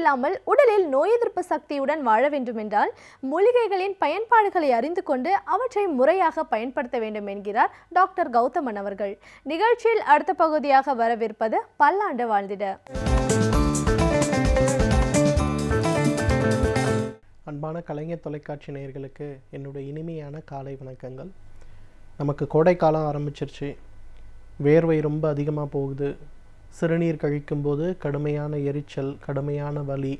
இல்லாமல் உடலில் நோய் எதிர்ப்பு சக்தியுடன் வாழ வேண்டுமென்றால் மூலிகைகளின் பயன்பாடுகளை அறிந்து கொண்டு அவற்றை முறையாக பயன்படுத்த வேண்டும் என்கிறார் டாக்டர் கௌதமன் அவர்கள். நிகழ்ச்சியில் அடுத்த பகுதியாக வரவிருப்பது பல்லாண்டு வாழ்ந்திட. அன்பான கலைஞர் தொலைக்காட்சி நேயர்களுக்கு என்னுடைய இனிமையான காலை வணக்கங்கள். நமக்கு கோடைக்காலம் ஆரம்பிச்சிருச்சு. வேர்வை ரொம்ப அதிகமாக போகுது. சிறுநீர் கழிக்கும்போது கடுமையான எரிச்சல், கடுமையான வலி.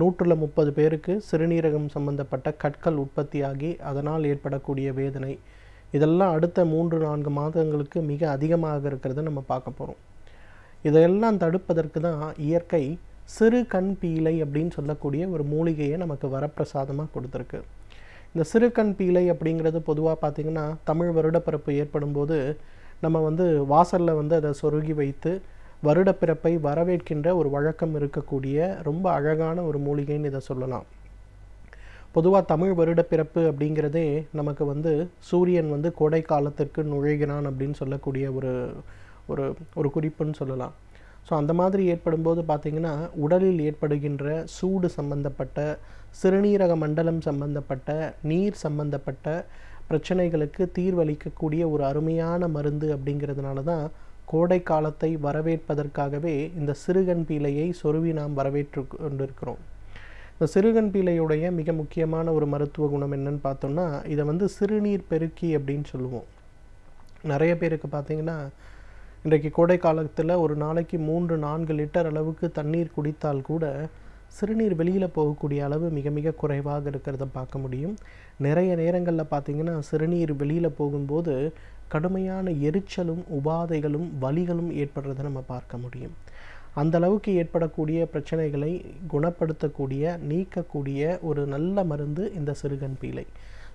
130 பேருக்கு சிறுநீரகம் சம்பந்தப்பட்ட கற்கள் உற்பத்தியாகி அதனால் ஏற்படக்கூடிய வேதனை, இதெல்லாம் அடுத்த 3-4 மாதங்களுக்கு மிக அதிகமாக இருக்கிறத நம்ம பார்க்க போகிறோம். இதையெல்லாம் தடுப்பதற்கு தான் இயற்கை சிறு கண் பீலை அப்படின்னு சொல்லக்கூடிய ஒரு மூலிகையை நமக்கு வரப்பிரசாதமாக கொடுத்துருக்கு. இந்த சிறு கண் பீலை அப்படிங்கிறது பொதுவாக பார்த்திங்கன்னா தமிழ் வருடப்பிறப்பு ஏற்படும் போது நம்ம வாசலில் அதை சொருகி வைத்து வருடப்பிறப்பை வரவேற்கின்ற ஒரு வழக்கம் இருக்கக்கூடிய ரொம்ப அழகான ஒரு மூலிகைன்னு இதை சொல்லலாம். பொதுவாக தமிழ் வருடப்பிறப்பு அப்படிங்கிறதே நமக்கு சூரியன் கோடை காலத்திற்கு நுழைகிறான் அப்படின்னு சொல்லக்கூடிய ஒரு குறிப்புன்னு சொல்லலாம். ஸோ அந்த மாதிரி ஏற்படும்போது பார்த்திங்கன்னா உடலில் ஏற்படுகின்ற சூடு சம்பந்தப்பட்ட, சிறுநீரக மண்டலம் சம்பந்தப்பட்ட, நீர் சம்பந்தப்பட்ட பிரச்சனைகளுக்கு தீர்வளிக்கக்கூடிய ஒரு அருமையான மருந்து அப்படிங்கிறதுனால தான் கோடை காலத்தை வரவேற்பதற்காகவே இந்த சிறுகண் பீலையை சொருவி நாம் வரவேற்று கொண்டிருக்கிறோம். இந்த சிறுகண் பீலையுடைய மிக முக்கியமான ஒரு மருத்துவ குணம் என்னன்னு பார்த்தோம்னா, இதை சிறுநீர் பெருக்கி அப்படின்னு சொல்லுவோம். நிறைய பேருக்கு பார்த்திங்கன்னா இன்றைக்கு கோடை காலத்தில் ஒரு நாளைக்கு 3-4 லிட்டர் அளவுக்கு தண்ணீர் குடித்தால் கூட சிறுநீர் வெளியில் போகக்கூடிய அளவு மிக மிக குறைவாக இருக்கிறத பார்க்க முடியும். நிறைய நேரங்களில் பார்த்திங்கன்னா சிறுநீர் வெளியில் போகும்போது கடுமையான எரிச்சலும் உபாதைகளும் வலிகளும் ஏற்படுறதை நம்ம பார்க்க முடியும். அந்த அளவுக்கு ஏற்படக்கூடிய பிரச்சனைகளை குணப்படுத்தக்கூடிய, நீக்கக்கூடிய ஒரு நல்ல மருந்து இந்த சிறுகண் பீலை.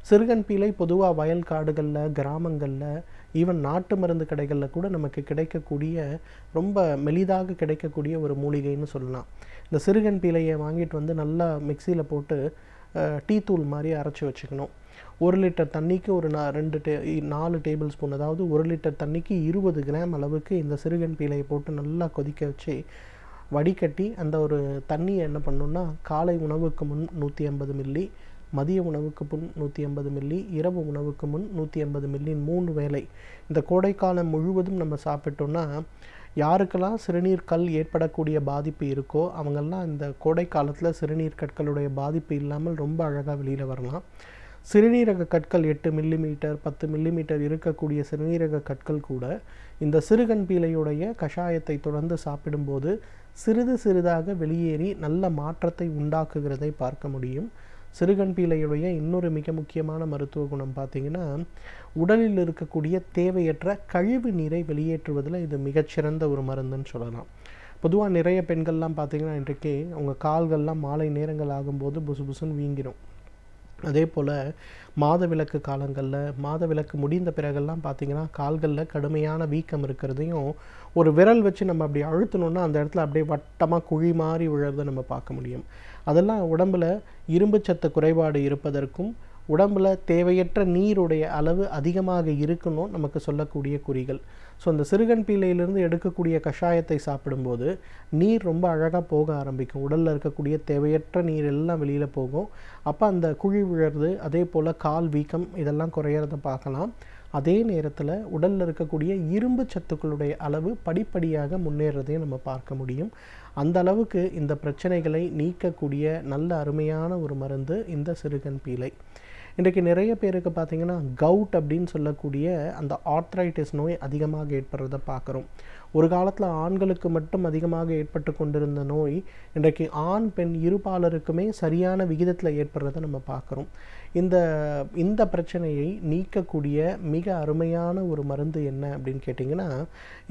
சிறுகண் பீலை பொதுவாக வயல் காடுகளில், கிராமங்களில், ஈவன் நாட்டு மருந்து கடைகளில் கூட நமக்கு கிடைக்கக்கூடிய, ரொம்ப மெலிதாக கிடைக்கக்கூடிய ஒரு மூலிகைன்னு சொல்லலாம். இந்த சிறுகண் பீலையை வாங்கிட்டு நல்லா மிக்சியில் போட்டு டீ தூள் மாதிரி அரைச்சி வச்சுக்கணும். 1 லிட்டர் தண்ணிக்கு ஒரு 4 டேபிள் ஸ்பூன், அதாவது 1 லிட்டர் தண்ணிக்கு 20 கிராம் அளவுக்கு இந்த சிறுகண் பீலையை போட்டு நல்லா கொதிக்க வச்சு வடிகட்டி அந்த ஒரு தண்ணியை என்ன பண்ணணும்னா காலை உணவுக்கு முன் 150 மில்லி, மதிய உணவுக்கு முன் 150 மில்லி, இரவு உணவுக்கு முன் 150 மில்லி, 3 வேளை இந்த கோடைக்காலம் முழுவதும் நம்ம சாப்பிட்டோம்னா யாருக்கெல்லாம் சிறுநீர் கல் ஏற்படக்கூடிய பாதிப்பு இருக்கோ அவங்கெல்லாம் இந்த கோடை காலத்தில் சிறுநீர் கற்களுடைய பாதிப்பு இல்லாமல் ரொம்ப அழகாக வெளியில் வரலாம். சிறுநீரக கற்கள் 8 மில்லிமீட்டர் 10 மில்லிமீட்டர் இருக்கக்கூடிய சிறுநீரக கற்கள் கூட இந்த சிறுகண் பீலையுடைய கஷாயத்தை தொடர்ந்து சாப்பிடும்போது சிறிது சிறிதாக வெளியேறி நல்ல மாற்றத்தை உண்டாக்குகிறதை பார்க்க முடியும். சிறுகண் பீலையுடைய இன்னொரு மிக முக்கியமான மருத்துவ குணம் பார்த்திங்கன்னா, உடலில் இருக்கக்கூடிய தேவையற்ற கழிவு நீரை வெளியேற்றுவதில் இது மிகச்சிறந்த ஒரு மருந்துன்னு சொல்லலாம். பொதுவாக நிறைய பெண்கள்லாம் பார்த்திங்கன்னா இன்றைக்கு அவங்க கால்கள்லாம் மாலை நேரங்கள் ஆகும்போது புசு புசுன்னு வீங்கிடும். அதே போல் மாதவிலக்கு காலங்களில், மாதவிலக்கு முடிந்த பிறகெல்லாம் பார்த்திங்கன்னா கால்களில் கடுமையான வீக்கம் இருக்கிறதையும், ஒரு விரல் வச்சு நம்ம அப்படி அழுத்தணுன்னா அந்த இடத்துல அப்படியே வட்டமாக குழி மாறி விழுறதை நம்ம பார்க்க முடியும். அதெல்லாம் உடம்பில் இரும்பு சத்து குறைபாடு இருப்பதற்கும், உடம்பில் தேவையற்ற நீருடைய அளவு அதிகமாக இருக்கணும் நமக்கு சொல்லக்கூடிய குறிகள். ஸோ அந்த சிறுகண் பீலையிலிருந்து எடுக்கக்கூடிய கஷாயத்தை சாப்பிடும்போது நீர் ரொம்ப அழகாக போக ஆரம்பிக்கும். உடலில் இருக்கக்கூடிய தேவையற்ற நீர் எல்லாம் வெளியில் போகும். அப்போ அந்த குழி விழுறது, அதே போல் கால் வீக்கம் இதெல்லாம் குறையிறத பார்க்கலாம். அதே நேரத்தில் உடலில் இருக்கக்கூடிய இரும்பு சத்துக்களுடைய அளவு படிப்படியாக முன்னேறதையும் நம்ம பார்க்க முடியும். அந்த அளவுக்கு இந்த பிரச்சனைகளை நீக்கக்கூடிய நல்ல அருமையான ஒரு மருந்து இந்த சிறுகண் பீலை. இன்றைக்கு நிறைய பேருக்கு பார்த்திங்கன்னா கவுட் அப்படின்னு சொல்லக்கூடிய அந்த ஆர்த்ரைட்டிஸ் நோய் அதிகமாக ஏற்படுறதை பார்க்குறோம். ஒரு காலத்தில் ஆண்களுக்கு மட்டும் அதிகமாக ஏற்பட்டு கொண்டிருந்த நோய் இன்றைக்கு ஆண் பெண் இருபாலருக்குமே சரியான விகிதத்தில் ஏற்படுறதை நம்ம பார்க்குறோம். இந்த பிரச்சனையை நீக்கக்கூடிய மிக அருமையான ஒரு மருந்து என்ன அப்படின்னு கேட்டிங்கன்னா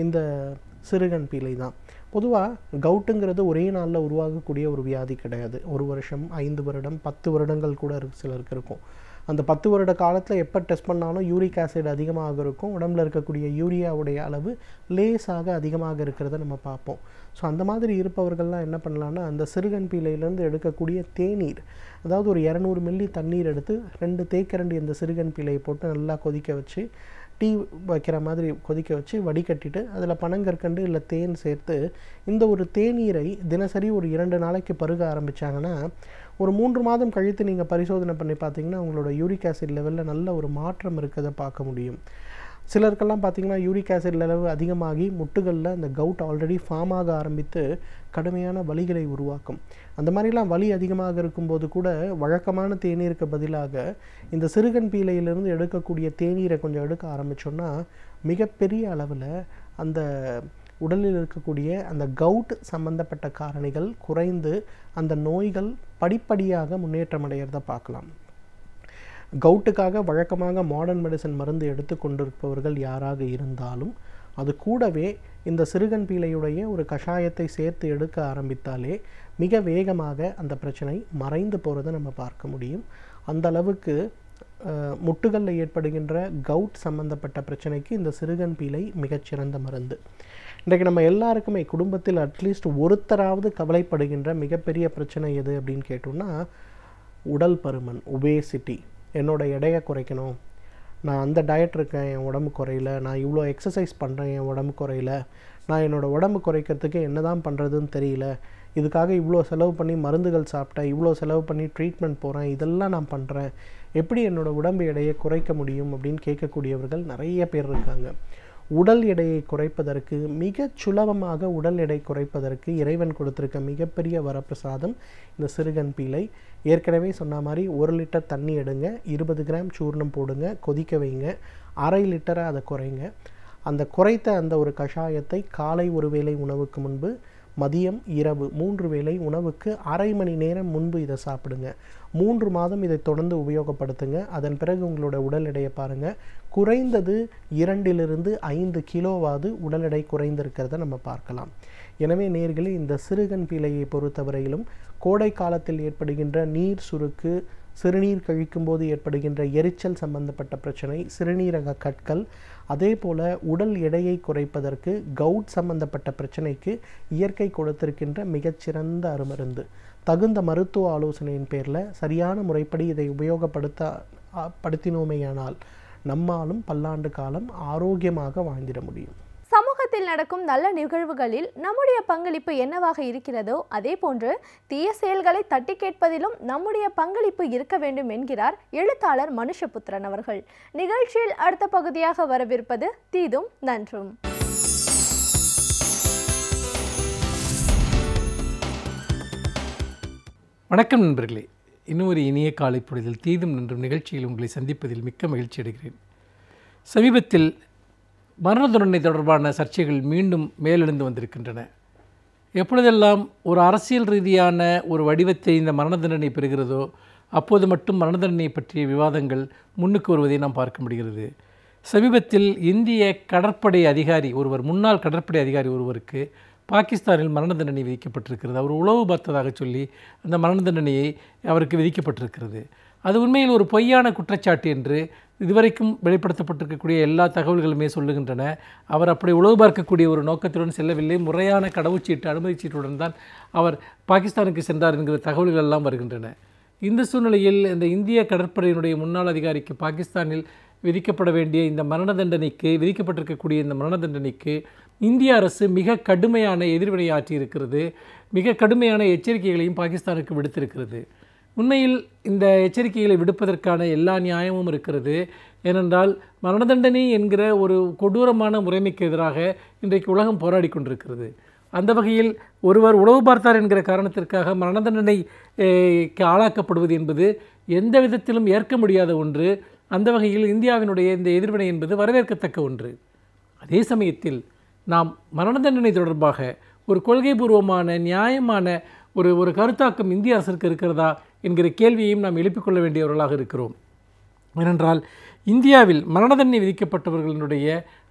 இந்த சிறுகண் பீலை தான். பொதுவாக கவுட்டுங்கிறது ஒரே நாளில் உருவாகக்கூடிய ஒரு வியாதி கிடையாது. 1 வருஷம், 5 வருடம், 10 வருடங்கள் கூட சிலருக்கு இருக்கும். அந்த 10 வருட காலத்தில் எப்போ டெஸ்ட் பண்ணாலும் யூரிக் ஆசிட் அதிகமாக இருக்கும். உடம்பில் இருக்கக்கூடிய யூரியாவுடைய அளவு லேசாக அதிகமாக இருக்கிறத நம்ம பார்ப்போம். ஸோ அந்த மாதிரி இருப்பவர்கள்லாம் என்ன பண்ணலான்னா, அந்த சிறுகண் பீலையிலேருந்து எடுக்கக்கூடிய தேநீர், அதாவது ஒரு 200 மில்லி தண்ணீர் எடுத்து 2 தேக்கரண்டி அந்த சிறுகண் பீலையை போட்டு நல்லா கொதிக்க வச்சு டீ வைக்கிற மாதிரி கொதிக்க வச்சு வடிகட்டிட்டு அதில் பனங்கற்கண்டு இல்லை தேன் சேர்த்து இந்த ஒரு தேநீரை தினசரி ஒரு 2 நாளைக்கு பருக ஆரம்பித்தாங்கன்னா ஒரு 3 மாதம் கழித்து நீங்கள் பரிசோதனை பண்ணி பார்த்தீங்கன்னா உங்களோட யூரிக் ஆசிட் லெவலில் நல்ல ஒரு மாற்றம் இருக்கிறத பார்க்க முடியும். சிலருக்கெல்லாம் பார்த்திங்கன்னா யூரிக் ஆசிட் லெவல் அதிகமாகி முட்டுகளில் இந்த கவுட் ஆல்ரெடி ஃபார்ம் ஆக ஆரம்பித்து கடுமையான வலிகளை உருவாக்கும். அந்த மாதிரிலாம் வலி அதிகமாக இருக்கும்போது கூட வழக்கமான தேநீருக்கு பதிலாக இந்த சிறுகன் பீலையிலிருந்து எடுக்கக்கூடிய தேநீரை கொஞ்சம் எடுக்க ஆரம்பித்தோன்னா மிகப்பெரிய அளவில் அந்த உடலில் இருக்கக்கூடிய அந்த கவுட் சம்பந்தப்பட்ட காரணிகள் குறைந்து அந்த நோய்கள் படிப்படியாக முன்னேற்றம் அடைகிறத பார்க்கலாம். கவுட்டுக்காக வழக்கமாக மாடர்ன் மெடிசன் மருந்து எடுத்து கொண்டிருப்பவர்கள் யாராக இருந்தாலும் அது கூடவே இந்த சிறுகன் பீலையுடைய ஒரு கஷாயத்தை சேர்த்து எடுக்க ஆரம்பித்தாலே மிக வேகமாக அந்த பிரச்சனை மறைந்து போகிறத நம்ம பார்க்க முடியும். அந்த அளவுக்கு முட்டுகளில் ஏற்படுகின்ற கவுட் சம்பந்தப்பட்ட பிரச்சனைக்கு இந்த சிறுகன் பீலை மிகச்சிறந்த மருந்து. இன்றைக்கு நம்ம எல்லாருக்குமே குடும்பத்தில் அட்லீஸ்ட் ஒருத்தராவது கவலைப்படுகின்ற மிகப்பெரிய பிரச்சனை எது அப்படின்னு கேட்டோம்னா உடல் பருமன், ஒபேசிட்டி. என்னோட எடையை குறைக்கணும், நான் அந்த டயட் இருக்கேன், என் உடம்பு குறையல, நான் இவ்வளோ எக்ஸசைஸ் பண்ணுறேன், என் உடம்பு குறையல, நான் என்னோடய உடம்பு குறைக்கிறதுக்கு என்ன தான் பண்ணுறதுன்னு தெரியல, இதுக்காக இவ்வளோ செலவு பண்ணி மருந்துகள் சாப்பிட்டேன், இவ்வளோ செலவு பண்ணி ட்ரீட்மெண்ட் போகிறேன், இதெல்லாம் நான் பண்ணுறேன், எப்படி என்னோடய உடம்பு எடையை குறைக்க முடியும் அப்படின்னு கேட்கக்கூடியவர்கள் நிறைய பேர் இருக்காங்க. உடல் எடையை குறைப்பதற்கு மிகச் சுலபமாக உடல் எடை குறைப்பதற்கு இறைவன் கொடுத்திருக்க மிகப்பெரிய வரப்பிரசாதம் இந்த சிறுகன் பீலை. ஏற்கனவே சொன்ன மாதிரி 1 லிட்டர் தண்ணி எடுங்க, 20 கிராம் சூர்ணம் போடுங்க, கொதிக்க வைங்க, 1/2 லிட்டராக அதை குறைங்க. அந்த குறைத்த அந்த ஒரு கஷாயத்தை காலை ஒரு வேளை உணவுக்கு முன்பு, மதியம், இரவு 3 வேளை உணவுக்கு 1/2 மணி நேரம் முன்பு இதை சாப்பிடுங்க. 3 மாதம் இதை தொடர்ந்து உபயோகப்படுத்துங்க. அதன் பிறகு உங்களோட உடல் எடையை பாருங்கள், குறைந்தது 2 to 5 கிலோவாவது உடல் எடை குறைந்திருக்கிறத நம்ம பார்க்கலாம். எனவே நேயர்களே, இந்த சிறுகன் பீலையை பொறுத்தவரையிலும் கோடை காலத்தில் ஏற்படுகின்ற நீர் சுருக்கு, சிறுநீர் கழிக்கும்போது ஏற்படுகின்ற எரிச்சல் சம்பந்தப்பட்ட பிரச்சனை, சிறுநீரக கற்கள், அதே போல் உடல் எடையை குறைப்பதற்கு கவுட் சம்பந்தப்பட்ட பிரச்சனைக்கு இயற்கை கொடுத்திருக்கின்ற மிகச்சிறந்த அருமருந்து. தகுந்த மருத்துவ ஆலோசனையின் பேரில் சரியான முறைப்படி இதை உபயோகப்படுத்தினோமேயானால் நம்மாலும் பல்லாண்டு காலம் ஆரோக்கியமாக வாழ்ந்திட முடியும். சமூகத்தில் நடக்கும் நல்ல நிகழ்வுகளில் நம்முடைய பங்களிப்பு என்னவாக இருக்கிறதோ அதே போன்று தீய செயல்களை தட்டி கேட்பதிலும் நம்முடைய பங்களிப்பு இருக்க வேண்டும் என்கிறார் எழுத்தாளர் மனுஷபுத்திரன் அவர்கள். நிகழ்ச்சியில் அடுத்த பகுதியாக வரவிருப்பது தீதும் நன்றும். வணக்கம் நண்பர்களே, இன்னும் ஒரு இனிய காலை பொழுதில் தீதும் நன்றும் நிகழ்ச்சியில் உங்களை சந்திப்பதில் மிக்க மகிழ்ச்சி அடைகிறேன். சமீபத்தில் மரண தண்டனை தொடர்பான சர்ச்சைகள் மீண்டும் மேலெழுந்து வந்திருக்கின்றன. எப்பொழுதெல்லாம் ஒரு அரசியல் ரீதியான ஒரு வடிவத்தை இந்த மரண தண்டனை பெறுகிறதோ அப்போது மட்டும் மரண தண்டனை பற்றிய விவாதங்கள் முன்னுக்கு வருவதை நாம் பார்க்க முடிகிறது. சமீபத்தில் இந்திய கடற்படை அதிகாரி ஒருவர், முன்னாள் கடற்படை அதிகாரி ஒருவருக்கு பாகிஸ்தானில் மரண தண்டனை விதிக்கப்பட்டிருக்கிறது. அவர் உளவு பார்த்ததாக சொல்லி அந்த மரண தண்டனையை அவருக்கு விதிக்கப்பட்டிருக்கிறது. அது உண்மையில் ஒரு பொய்யான குற்றச்சாட்டு என்று இதுவரைக்கும் வெளிப்படுத்தப்பட்டிருக்கக்கூடிய எல்லா தகவல்களுமே சொல்லுகின்றன. அவர் அப்படி உளவு பார்க்கக்கூடிய ஒரு நோக்கத்துடன் செல்லவில்லை, முறையான கடவுச்சீட்டு, அனுமதிச்சீட்டுடன் தான் அவர் பாகிஸ்தானுக்கு சென்றார் என்கிற தகவல்கள் எல்லாம் வருகின்றன. இந்த சூழ்நிலையில் இந்த இந்திய கடற்படையினுடைய முன்னாள் அதிகாரிக்கு பாகிஸ்தானில் விதிக்கப்பட வேண்டிய இந்த மரண தண்டனைக்கு, விதிக்கப்பட்டிருக்கக்கூடிய இந்த மரண தண்டனைக்கு இந்திய அரசு மிக கடுமையான எதிர்வினையாற்றி இருக்கிறது. மிக கடுமையான எச்சரிக்கைகளையும் பாகிஸ்தானுக்கு விடுத்திருக்கிறது. உண்மையில் இந்த எச்சரிக்கைகளை விடுப்பதற்கான எல்லா நியாயமும் இருக்கிறது. ஏனென்றால் மரண தண்டனை என்கிற ஒரு கொடூரமான முறைமைக்கு எதிராக இன்றைக்கு உலகம் போராடி கொண்டிருக்கிறது. அந்த வகையில் ஒருவர் உளவு பார்த்தார் என்கிற காரணத்திற்காக மரண தண்டனைக்கு ஆளாக்கப்படுவது என்பது எந்த விதத்திலும் ஏற்க முடியாத ஒன்று. அந்த வகையில் இந்தியாவினுடைய இந்த எதிர்வினை என்பது வரவேற்கத்தக்க ஒன்று. அதே சமயத்தில் நாம் மரண தண்டனை தொடர்பாக ஒரு கொள்கைபூர்வமான நியாயமான ஒரு கருத்தாக்கம் இந்திய அரசுக்கு இருக்கிறதா என்கிற கேள்வியையும் நாம் எழுப்பிக்கொள்ள வேண்டியவர்களாக இருக்கிறோம். ஏனென்றால் இந்தியாவில் மரண தண்டனை விதிக்கப்பட்டவர்களுடைய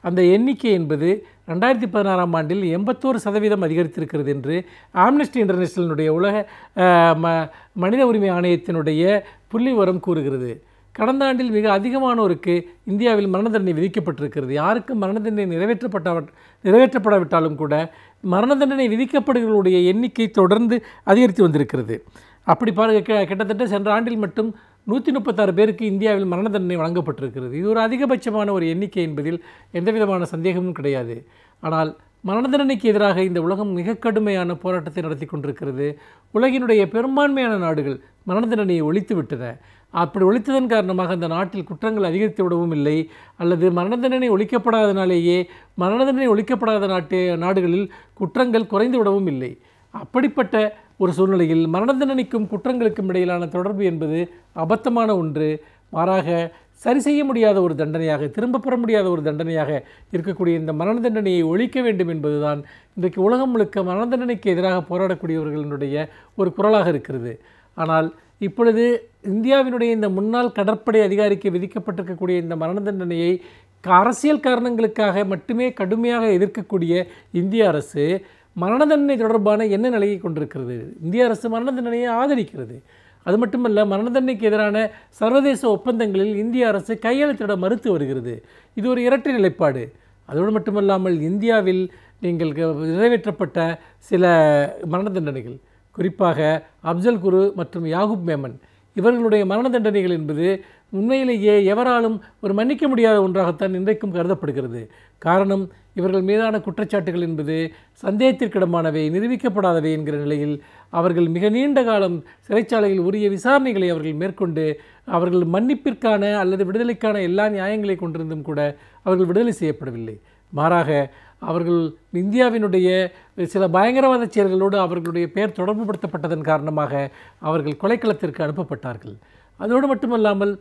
அந்த எண்ணிக்கை என்பது 2016ஆம் ஆண்டில் 81% அதிகரித்திருக்கிறது என்று ஆம்னஸ்டி இன்டர்நேஷனலுடைய உலக மனித உரிமை ஆணையத்தினுடைய புள்ளிவிவரம் கூறுகிறது. கடந்த ஆண்டில் மிக அதிகமானோருக்கு இந்தியாவில் மரண தண்டனை விதிக்கப்பட்டிருக்கிறது. யாருக்கும் மரண தண்டனை நிறைவேற்றப்படாவிட்டாலும் கூட மரண தண்டனை விதிக்கப்படுகளுடைய எண்ணிக்கை தொடர்ந்து அதிகரித்து வந்திருக்கிறது. அப்படி பாருங்க, கிட்டத்தட்ட சென்ற ஆண்டில் மட்டும் 136 பேருக்கு இந்தியாவில் மரண தண்டனை வழங்கப்பட்டிருக்கிறது. இது ஒரு அதிகபட்சமான ஒரு எண்ணிக்கை என்பதில் எந்த விதமான சந்தேகமும் கிடையாது. ஆனால் மரண தண்டனைக்கு எதிராக இந்த உலகம் மிக கடுமையான போராட்டத்தை நடத்தி கொண்டிருக்கிறது. உலகினுடைய பெரும்பான்மையான நாடுகள் மரண தண்டனையை ஒழித்துவிட்டன. அப்படி ஒழித்ததன் காரணமாக அந்த நாட்டில் குற்றங்கள் அதிகரித்து விடவும் இல்லை, அல்லது மரண தண்டனை ஒழிக்கப்படாதனாலேயே மரண தண்டனை ஒழிக்கப்படாத நாடுகளில் குற்றங்கள் குறைந்து விடவும் இல்லை. அப்படிப்பட்ட ஒரு சூழ்நிலையில் மரண தண்டனைக்கும் குற்றங்களுக்கும் இடையிலான தொடர்பு என்பது அபத்தமான ஒன்று. மாறாக சரி செய்ய முடியாத ஒரு தண்டனையாக, திரும்ப பெற முடியாத ஒரு தண்டனையாக இருக்கக்கூடிய இந்த மரண தண்டனையை ஒழிக்க வேண்டும் என்பதுதான் இன்றைக்கு உலகம் முழுக்க மரண தண்டனைக்கு எதிராக போராடக்கூடியவர்களுடைய ஒரு குரலாக இருக்கிறது. ஆனால் இப்பொழுது இந்தியாவினுடைய இந்த முன்னாள் கடற்படை அதிகாரிக்கு விதிக்கப்பட்டிருக்கக்கூடிய இந்த மரண தண்டனையை அரசியல் காரணங்களுக்காக மட்டுமே கடுமையாக எதிர்க்கக்கூடிய இந்திய அரசு மரண தண்டனை தொடர்பான என்ன நிலையை கொண்டிருக்கிறது? இந்திய அரசு மரண தண்டனையை ஆதரிக்கிறது. அது மட்டுமல்ல, மரண தண்டனைக்கு எதிரான சர்வதேச ஒப்பந்தங்களில் இந்திய அரசு கையெழுத்திட மறுத்து வருகிறது. இது ஒரு இரட்டை நிலைப்பாடு. அதோடு மட்டுமல்லாமல் இந்தியாவில் நீங்கள் நிறைவேற்றப்பட்ட சில மரண தண்டனைகள், குறிப்பாக அப்சல் குரு மற்றும் யாகூப் மேமன் இவர்களுடைய மரண தண்டனைகள் என்பது உண்மையிலேயே எவராலும் ஒரு மன்னிக்க முடியாத ஒன்றாகத்தான் இன்றைக்கும் கருதப்படுகிறது. காரணம், இவர்கள் மீதான குற்றச்சாட்டுகள் என்பது சந்தேகத்திற்கிடமானவை, நிரூபிக்கப்படாதவை என்கிற நிலையில் அவர்கள் மிக நீண்ட காலம் சிறைச்சாலையில் உரிய விசாரணைகளை அவர்கள் மேற்கொண்டு அவர்கள் மன்னிப்பிற்கான அல்லது விடுதலைக்கான எல்லா நியாயங்களை கொண்டிருந்தும் கூட அவர்கள் விடுதலை செய்யப்படவில்லை. மாறாக அவர்கள் இந்தியாவினுடைய சில பயங்கரவாத செயல்களோடு அவர்களுடைய பெயர் தொடர்புபடுத்தப்பட்டதன் காரணமாக அவர்கள் கொலைக்களத்திற்கு அனுப்பப்பட்டார்கள். அதோடு மட்டுமல்லாமல்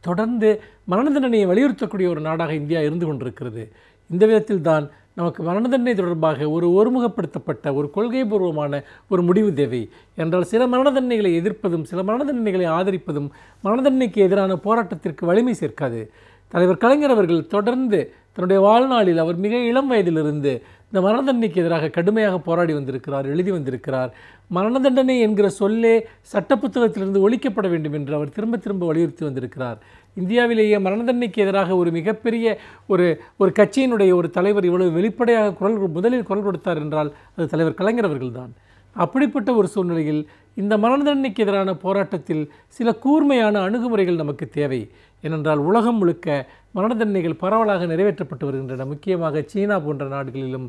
தொடர்ந்து மரண தண்டனையை வலியுறுத்தக்கூடிய ஒரு நாடாக இந்தியா இருந்து கொண்டிருக்கிறது. இந்த விதத்தில் தான் நமக்கு மரண தண்டனை தொடர்பாக ஒரு ஒருமுகப்படுத்தப்பட்ட ஒரு கொள்கைபூர்வமான ஒரு முடிவு தேவை. என்றால் சில மரண தண்டனைகளை எதிர்ப்பதும் சில மரண தண்டனைகளை ஆதரிப்பதும் மரண தண்டனைக்கு எதிரான போராட்டத்திற்கு வலிமை சேர்க்காது. தலைவர் கலைஞர் அவர்கள் தொடர்ந்து தன்னுடைய வாழ்நாளில் அவர் மிக இளம் வயதிலிருந்து இந்த மரண தண்டனைக்கு எதிராக கடுமையாக போராடி வந்திருக்கிறார், எழுதி வந்திருக்கிறார். மரண தண்டனை என்கிற சொல்லே சட்ட புத்தகத்திலிருந்து ஒழிக்கப்பட வேண்டும் என்று அவர் திரும்ப திரும்ப வலியுறுத்தி வந்திருக்கிறார். இந்தியாவிலேயே மரண தண்டனைக்கு எதிராக ஒரு மிகப்பெரிய ஒரு கட்சியினுடைய ஒரு தலைவர் இவ்வளவு வெளிப்படையாக முதலில் குரல் கொடுத்தார் என்றால் அது தலைவர் கலைஞர் அவர்கள்தான். அப்படிப்பட்ட ஒரு சூழ்நிலையில் இந்த மரண தண்டனைக்கு எதிரான போராட்டத்தில் சில கூர்மையான அணுகுமுறைகள் நமக்கு தேவை. ஏனென்றால் உலகம் முழுக்க மரண தண்டனைகள் பரவலாக நிறைவேற்றப்பட்டு வருகின்றன. முக்கியமாக சீனா போன்ற நாடுகளிலும்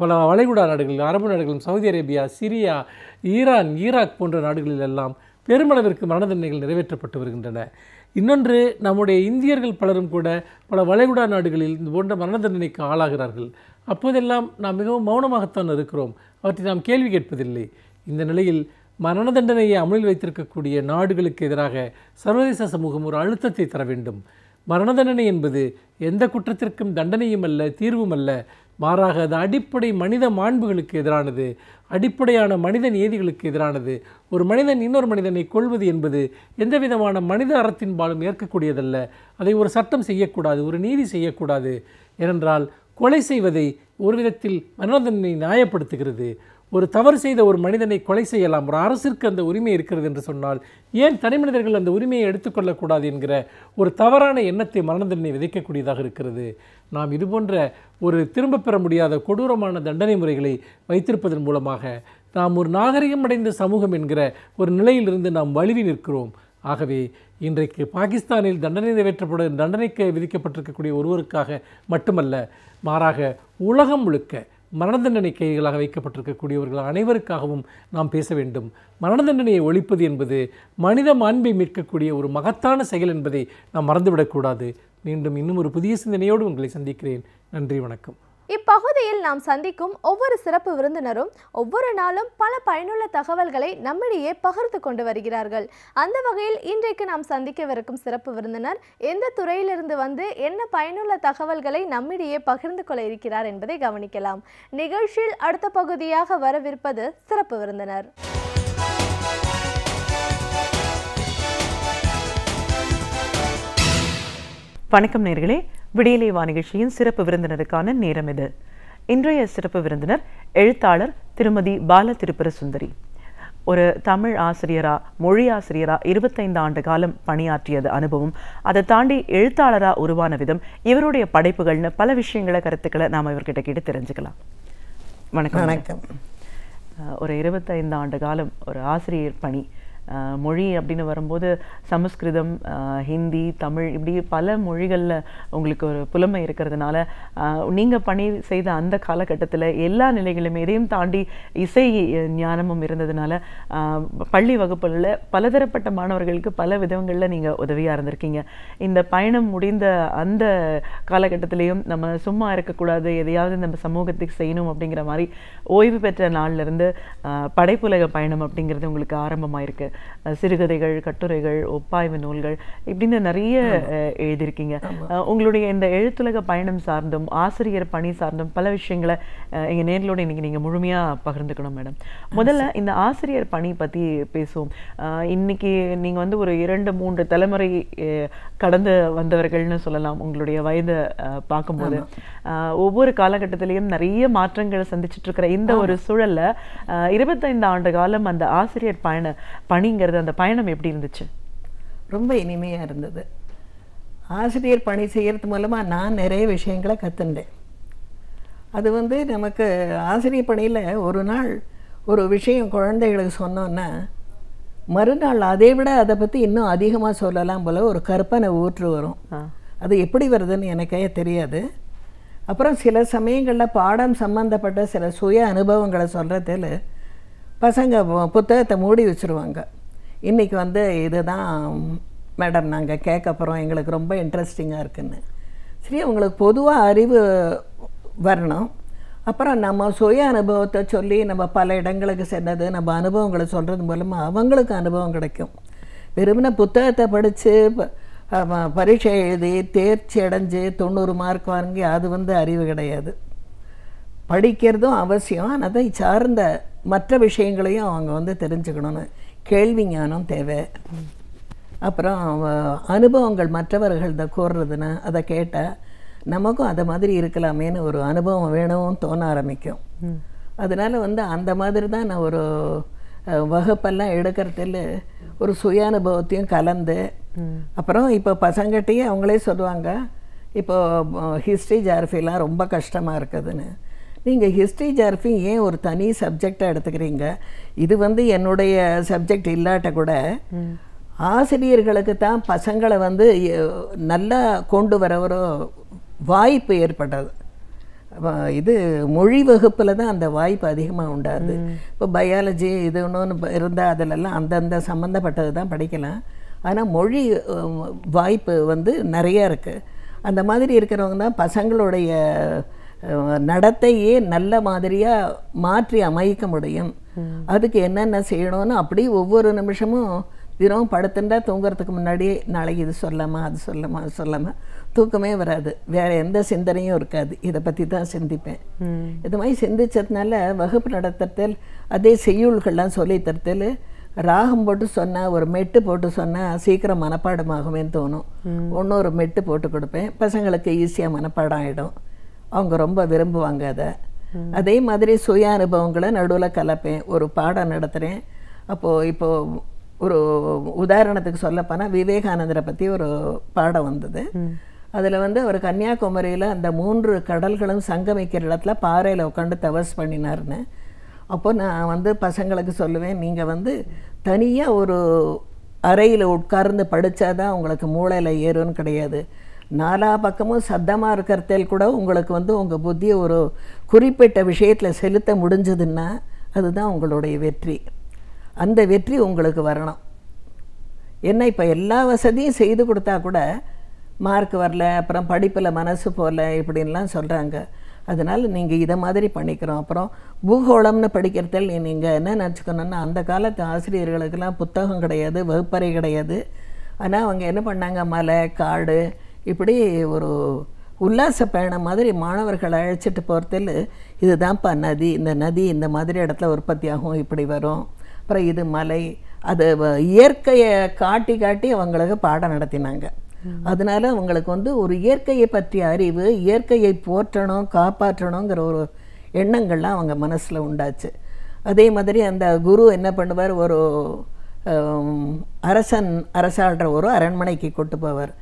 பல வளைகுடா நாடுகளிலும் அரபு நாடுகளிலும் Saudi Arabia, Syria, Iran, Iraq போன்ற நாடுகளிலெல்லாம் பெருமளவிற்கு மரண தண்டனைகள் நிறைவேற்றப்பட்டு வருகின்றன. இன்னொன்று, நம்முடைய இந்தியர்கள் பலரும் கூட பல வளைகுடா நாடுகளில் இது போன்ற மரண தண்டனைக்கு ஆளாகிறார்கள். அப்போதெல்லாம் நாம் மிகவும் மௌனமாகத்தான் இருக்கிறோம், அவற்றை நாம் கேள்வி கேட்பதில்லை. இந்த நிலையில் மரண தண்டனையை அமலில் வைத்திருக்கக்கூடிய நாடுகளுக்கு எதிராக சர்வதேச சமூகம் ஒரு அழுத்தத்தை தர வேண்டும். மரண தண்டனை என்பது எந்த குற்றத்திற்கும் தண்டனையும் அல்ல, தீர்வும் அல்ல. மாறாக அது அடிப்படை மனித மாண்புகளுக்கு எதிரானது, அடிப்படையான மனித நீதிகளுக்கு எதிரானது. ஒரு மனிதன் இன்னொரு மனிதனை கொல்வது என்பது எந்த விதமான மனித அறத்தின்பாலும் ஏற்கக்கூடியதல்ல. அதை ஒரு சட்டம் செய்யக்கூடாது, ஒரு நீதி செய்யக்கூடாது. ஏனென்றால் கொலை செய்வதை ஒரு விதத்தில் மரண தண்டனை நியாயப்படுத்துகிறது. ஒரு தவறு செய்த ஒரு மனிதனை கொலை செய்யலாம், ஒரு அரசிற்கு அந்த உரிமை இருக்கிறது என்று சொன்னால் ஏன் தனி மனிதர்கள் அந்த உரிமையை எடுத்துக்கொள்ளக்கூடாது என்கிற ஒரு தவறான எண்ணத்தை மரண தண்டனை விதைக்கக்கூடியதாக இருக்கிறது. நாம் இதுபோன்ற ஒரு திரும்ப பெற முடியாத கொடூரமான தண்டனை முறைகளை வைத்திருப்பதன் மூலமாக நாம் ஒரு நாகரிகம் அடைந்த சமூகம் என்கிற ஒரு நிலையிலிருந்து நாம் வழுவி நிற்கிறோம். ஆகவே இன்றைக்கு பாகிஸ்தானில் தண்டனைக்கு விதிக்கப்பட்டிருக்கக்கூடிய ஒருவருக்காக மட்டுமல்ல, மாறாக உலகம் முழுக்க மரண தண்டனை கைதிகளாக வைக்கப்பட்டிருக்கக்கூடியவர்கள் அனைவருக்காகவும் நாம் பேச வேண்டும். மரண தண்டனையை ஒழிப்பது என்பது மனித மாண்பை மீட்கக்கூடிய ஒரு மகத்தான செயல் என்பதை நாம் மறந்துவிடக்கூடாது. மீண்டும் இன்னும் ஒரு புதிய சிந்தனையோடு உங்களை சந்திக்கிறேன். நன்றி, வணக்கம். இப்பகுதியில் நாம் சந்திக்கும் ஒவ்வொரு சிறப்பு விருந்தினரும் ஒவ்வொரு நாளும் பல பயனுள்ள தகவல்களை நம்மிடையே பகிர்ந்து கொண்டு வருகிறார்கள். அந்த வகையில் இன்றைக்கு நாம் சந்திக்கவிருக்கும் சிறப்பு விருந்தினர் எந்த துறையிலிருந்து வந்து என்ன பயனுள்ள தகவல்களை நம்மிடையே பகிர்ந்து கொள்ள இருக்கிறார் என்பதை கவனிக்கலாம். நிகழ்ச்சியில் அடுத்த பகுதியாக வரவிருப்பது சிறப்பு விருந்தினர். வணக்கம் நேயர்களே, விடியலை வா நிகழ்ச்சியின் சிறப்பு விருந்தினருக்கான நேரம் இது. இன்றைய சிறப்பு விருந்தினர் எழுத்தாளர் திருமதி பால திரிபுர சுந்தரி. ஒரு தமிழ் ஆசிரியரா, மொழி ஆசிரியரா 25 ஆண்டு காலம் பணியாற்றியது அனுபவம், அதை தாண்டி எழுத்தாளரா உருவான விதம், இவருடைய படைப்புகள்னு பல விஷயங்களை, கருத்துக்களை நாம் இவர்கிட்ட கேட்டு தெரிஞ்சுக்கலாம். வணக்கம். வணக்கம். ஒரு 25 ஆண்டு காலம் ஒரு ஆசிரியர் பணி, மொழி அப்படின்னு வரும்போது சமஸ்கிருதம், ஹிந்தி, தமிழ் இப்படி பல மொழிகளில் உங்களுக்கு ஒரு புலமை இருக்கிறதுனால நீங்கள் பணி செய்த அந்த காலகட்டத்தில் எல்லா நிலைகளுமே இதையும் தாண்டி இசை ஞானமும் இருந்ததுனால பள்ளி வகுப்புகளில் பலதரப்பட்ட மாணவர்களுக்கு பல விதங்களில் நீங்கள் உதவியாக இருந்திருக்கீங்க. இந்த பயணம் முடிந்த அந்த காலகட்டத்திலையும் நம்ம சும்மா இருக்கக்கூடாது, எதையாவது நம்ம சமூகத்துக்கு செய்யணும் அப்படிங்கிற மாதிரி ஓய்வு பெற்ற நாள்லேருந்து படைப்புலக பயணம் அப்படிங்கிறது உங்களுக்கு ஆரம்பமாயிருக்கு. சிறுகதைகள், கட்டுரைகள், ஒப்பாய்வு நூல்கள் இப்படின்னு நிறைய எழுதியிருக்கீங்க. உங்களுடைய இந்த எழுத்துலக பயணம் சார்ந்தும் ஆசிரியர் பணி சார்ந்தும் பல விஷயங்களை எங்கள் நேர்களோடு இன்னைக்கு நீங்கள் முழுமையாக பகிர்ந்துக்கணும் மேடம். முதல்ல இந்த ஆசிரியர் பணி பற்றி பேசுவோம். இன்னைக்கு நீங்கள் வந்து ஒரு 2-3 தலைமுறை கடந்து வந்தவர்கள்னு சொல்லலாம். உங்களுடைய வயதை பார்க்கும்போது ஒவ்வொரு காலகட்டத்திலையும் நிறைய மாற்றங்களை சந்திச்சுட்டு இருக்கிற இந்த ஒரு சூழல்ல 25 ஆண்டு காலம் அந்த ஆசிரியர் பணிங்கிறது, அந்த பயணம் எப்படி இருந்துச்சு? ரொம்ப இனிமையாக இருந்தது. ஆசிரியர் பணி செய்கிறது மூலமாக நான் நிறைய விஷயங்களை கற்றுண்டேன். அது வந்து நமக்கு ஆசிரியர் பணியில் ஒரு நாள் ஒரு விஷயம் குழந்தைகளுக்கு சொன்னோன்னா மறுநாள் அதை விட அதை பற்றி இன்னும் அதிகமாக சொல்லலாம் போல் ஒரு கற்பனை ஊற்று வரும். அது எப்படி வருதுன்னு எனக்கே தெரியாது. அப்புறம் சில சமயங்களில் பாடம் சம்மந்தப்பட்ட சில சுய அனுபவங்களை சொல்கிறதில் பசங்க புத்தகத்தை மூடி வச்சுருவாங்க. இன்றைக்கி வந்து இதுதான் மேடம் நாங்கள் கேட்க போகிறோம், எங்களுக்கு ரொம்ப இன்ட்ரெஸ்டிங்காக இருக்குன்னு. சரி, அவங்களுக்கு பொதுவாக அறிவு வரணும். அப்புறம் நம்ம சுய அனுபவத்தை சொல்லி நம்ம பல இடங்களுக்கு சென்றது, நம்ம அனுபவங்களை சொல்கிறது மூலமாக அவங்களுக்கு அனுபவம் கிடைக்கும். வெறுமனே புத்தகத்தை படித்து பரீட்சை எழுதி தேர்ச்சி அடைஞ்சு 90 மார்க் வாங்கி அது வந்து அறிவு கிடையாது. படிக்கிறதும் அவசியம், ஆனால் அதை சார்ந்த மற்ற விஷயங்களையும் அவங்க வந்து தெரிஞ்சுக்கணும்னு கேள்வி ஞானம் தேவை. அப்புறம் அனுபவங்கள் மற்றவர்கள் கூறுறதுன்னா அதை கேட்டால் நமக்கும் அதை மாதிரி இருக்கலாமேன்னு ஒரு அனுபவம் வேணும்னு தோண ஆரம்பிக்கும். அதனால் வந்து அந்த மாதிரி தான் நான் ஒரு வகுப்பெல்லாம் எடுக்கிறதில் ஒரு சுய அனுபவத்தையும் கலந்து, அப்புறம் இப்போ பசங்கிட்டையே அவங்களே சொல்லுவாங்க, இப்போ ஹிஸ்ட்ரி ஜாகிரஃபிலாம் ரொம்ப கஷ்டமாக இருக்குதுன்னு. நீங்கள் ஹிஸ்ட்ரி ஜாகிரஃபி ஏன் ஒரு தனி சப்ஜெக்டாக எடுத்துக்கிறீங்க? இது வந்து என்னுடைய சப்ஜெக்ட் இல்லாட்ட கூட ஆசிரியர்களுக்கு தான் பசங்களை வந்து நல்லா கொண்டு வர ஒரு வாய்ப்பு ஏற்பட்டது. இது மொழி வகுப்பில் தான் அந்த வாய்ப்பு அதிகமாக உண்டாது. இப்போ பயாலஜி இது ஒன்று இருந்தால் அதிலெல்லாம் அந்தந்த சம்மந்தப்பட்டது தான் படிக்கலாம். ஆனால் மொழி வாய்ப்பு வந்து நிறையா இருக்குது. அந்த மாதிரி இருக்கிறவங்க தான் பசங்களுடைய நடத்தையே நல்ல மாதிரியாக மாற்றி அமைக்க முடியும். அதுக்கு என்னென்ன செய்யணும்னு அப்படி ஒவ்வொரு நிமிஷமும் தினம் படுத்துட்டா தூங்குறதுக்கு முன்னாடி நாளைக்கு இது சொல்லாமா அது சொல்லாமா அது சொல்லாமல் தூக்கமே வராது. வேறு எந்த சிந்தனையும் இருக்காது. இதை பற்றி தான் சிந்திப்பேன். இது மாதிரி சிந்திச்சதுனால வகுப்பு நடத்துறதில் அதே செய்யுள்கள்லாம் சொல்லித்தரத்தில் ராகம் போட்டு சொன்னால், ஒரு மெட்டு போட்டு சொன்னால் சீக்கிரம் மனப்பாடமாகுமேன்னு தோணும். ஒரு மெட்டு போட்டு கொடுப்பேன், பசங்களுக்கு ஈஸியாக மனப்பாடம் ஆகிடும். அவங்க ரொம்ப விரும்புவாங்க அதை. அதே மாதிரி சுய அனுபவங்களை நடுவில் கலப்பேன். ஒரு பாடம் நடத்துகிறேன். இப்போது ஒரு உதாரணத்துக்கு சொல்லப்போனால் விவேகானந்தரை பற்றி ஒரு பாடம் வந்தது. அதில் வந்து அவர் கன்னியாகுமரியில் அந்த 3 கடல்களும் சங்கமிக்கிற இடத்துல பாறையில் உட்காந்து தபஸ் பண்ணினார்னு. அப்போது நான் வந்து பசங்களுக்கு சொல்லுவேன், நீங்கள் வந்து தனியாக ஒரு அறையில் உட்கார்ந்து படித்தாதான் உங்களுக்கு மூளையில் ஏறும்னு கிடையாது. 4 பக்கமும் சத்தமாக இருக்கிறதில் கூட உங்களுக்கு வந்து உங்கள் புத்தியை ஒரு குறிப்பிட்ட விஷயத்தில் செலுத்த முடிஞ்சதுன்னா அதுதான் உங்களுடைய வெற்றி. அந்த வெற்றி உங்களுக்கு வரணும். என்ன இப்போ எல்லா வசதியும் செய்து கொடுத்தா கூட மார்க் வரல, அப்புறம் படிப்பில் மனசு போகல இப்படின்லாம் சொல்கிறாங்க. அதனால் நீங்கள் இதை மாதிரி பண்ணிக்கிறோம். அப்புறம் பூகோளம்னு படிக்கிறதில் நீங்கள் என்ன நினச்சிக்கணுன்னா, அந்த காலத்து ஆசிரியர்களுக்கெல்லாம் புத்தகம் கிடையாது, வகுப்பறை கிடையாது. ஆனால் அவங்க என்ன பண்ணாங்க, மலை காடு இப்படி ஒரு உல்லாச பயணம் மாதிரி மாணவர்களை அழைச்சிட்டு போகிறதில் இதுதான்ப்பா நதி, இந்த நதி இந்த மாதிரி இடத்துல உற்பத்தி ஆகும், இப்படி வரும். அப்புறம் இது மலை, அது இயற்கையை காட்டி காட்டி அவங்களுக்கு பாடம் நடத்தினாங்க. அதனால அவங்களுக்கு வந்து ஒரு இயற்கையை பற்றிய அறிவு, இயற்கையை போற்றணும் காப்பாற்றணுங்கிற ஒரு எண்ணங்கள்லாம் அவங்க மனசில் உண்டாச்சு. அதே மாதிரி அந்த குரு என்ன பண்ணுவார், ஒரு அரசாள்ற ஒரு அரண்மனைக்கு கொண்டு போவார்.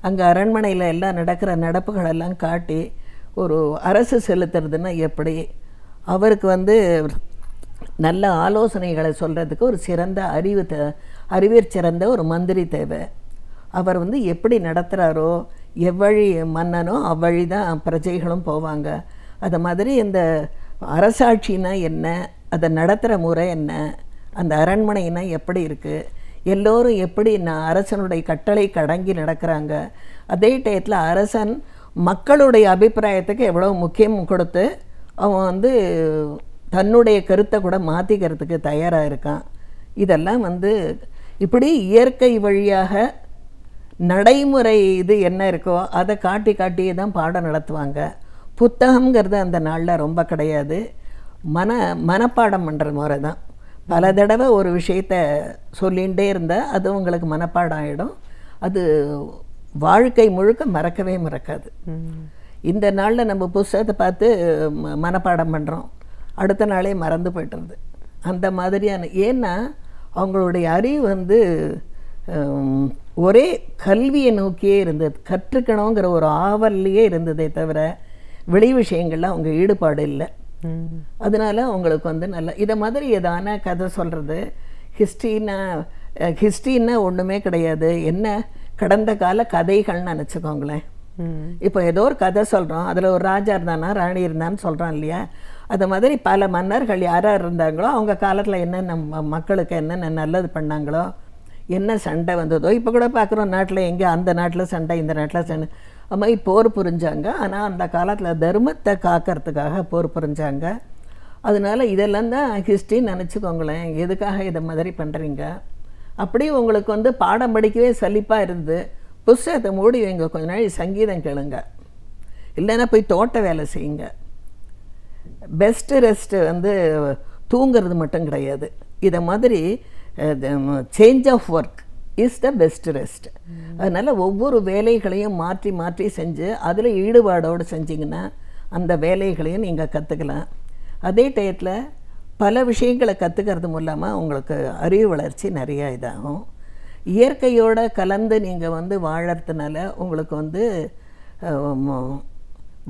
அங்கே அரண்மனையில் எல்லாம் நடக்கிற நடப்புகளெல்லாம் காட்டி ஒரு அரசு செலுத்துறதுன்னா எப்படி, அவருக்கு வந்து நல்ல ஆலோசனைகளை சொல்கிறதுக்கு ஒரு சிறந்த அறிவு அறிவிற் சிறந்த ஒரு மந்திரி தேவை. அவர் வந்து எப்படி நடத்துகிறாரோ, எவ்வழி மன்னனோ அவ்வழி தான் பிரஜைகளும் போவாங்க. அது மாதிரி இந்த அரசாட்சினா என்ன, அதை நடத்துகிற முறை என்ன, அந்த அரண்மனைனா எப்படி இருக்குது, எல்லோரும் எப்படி அரசனுடைய கட்டளை கடங்கி நடக்கிறாங்க, அதே டயத்தில் அரசன் மக்களுடைய அபிப்பிராயத்துக்கு எவ்வளோ முக்கியம் கொடுத்து அவன் வந்து தன்னுடைய கருத்தை கூட மாற்றிக்கிறதுக்கு தயாராக இருக்கான். இதெல்லாம் வந்து இப்படி இயற்கை வழியாக நடைமுறை இது என்ன இருக்கோ அதை காட்டி காட்டியே தான் பாடம் நடத்துவாங்க. புத்தகங்கிறது அந்த நாளில் ரொம்ப கிடையாது. மனப்பாடம் பண்ணுற முறை தான். பல தடவை ஒரு விஷயத்தை சொல்லிகிட்டே இருந்தால் அது உங்களுக்கு மனப்பாடம் ஆகிடும். அது வாழ்க்கை முழுக்க மறக்கவே மறக்காது. இந்த நாளில் நம்ம புத்தகத்தை பார்த்து மனப்பாடம் பண்ணுறோம், அடுத்த நாளே மறந்து போய்ட்டுருது. அந்த மாதிரியான, ஏன்னா அவங்களுடைய அறிவு வந்து ஒரே கல்வியை நோக்கியே இருந்தது, கற்றுக்கணுங்கிற ஒரு ஆவல்லையே இருந்ததே தவிர வெளி விஷயங்கள்ல அவங்க ஈடுபாடு இல்லை. அதனால அவங்களுக்கு வந்து நல்ல இதை மாதிரி ஏதான கதை சொல்கிறது. ஹிஸ்ட்ரின்னா ஒன்றுமே கிடையாது, என்ன கடந்த கால கதைகள்னு நினச்சிக்கோங்களேன். இப்போ ஏதோ ஒரு கதை சொல்கிறோம், அதில் ஒரு ராஜா இருந்தானா ராணி இருந்தான்னு சொல்கிறோம் இல்லையா. அது மாதிரி பல மன்னர்கள் யாராக இருந்தாங்களோ அவங்க காலத்தில் என்னென்ன மக்களுக்கு என்னென்ன நல்லது பண்ணாங்களோ, என்ன சண்டை வந்ததோ. இப்போ கூட பார்க்குறோம் நாட்டில் எங்கே அந்த நாட்டில் சண்டை இந்த நாட்டில் சண்டை, அது மாதிரி போர் புரிஞ்சாங்க. ஆனால் அந்த காலத்தில் தர்மத்தை காக்கிறதுக்காக போர் புரிஞ்சாங்க. அதனால இதெல்லாம் தான் ஹிஸ்ட்ரின்னு நினச்சிக்கோங்களேன். எதுக்காக இதை மாதிரி பண்ணுறீங்க? அப்படி உங்களுக்கு வந்து பாடம் படிக்கவே சலிப்பாக இருந்து புஸ்தகத்தை மூடி வைங்க, கொஞ்ச நாள் சங்கீதம் கேளுங்க, இல்லைன்னா போய் தோட்ட வேலை செய்யுங்க. பெஸ்ட்டு ரெஸ்ட்டு வந்து தூங்கிறது மட்டும் கிடையாது. இதை மாதிரி change of work is the best rest. அதனால் ஒவ்வொரு வேலைகளையும் மாற்றி மாற்றி செஞ்சு அதில் ஈடுபாடோடு செஞ்சிங்கன்னா அந்த வேலைகளையும் நீங்கள் கற்றுக்கலாம். அதே டயத்தில் பல விஷயங்களை கற்றுக்கிறது மூலமாக உங்களுக்கு அறிவு வளர்ச்சி நிறையா இதாகும். இயற்கையோடு கலந்து நீங்கள் வந்து வாழறதுனால உங்களுக்கு வந்து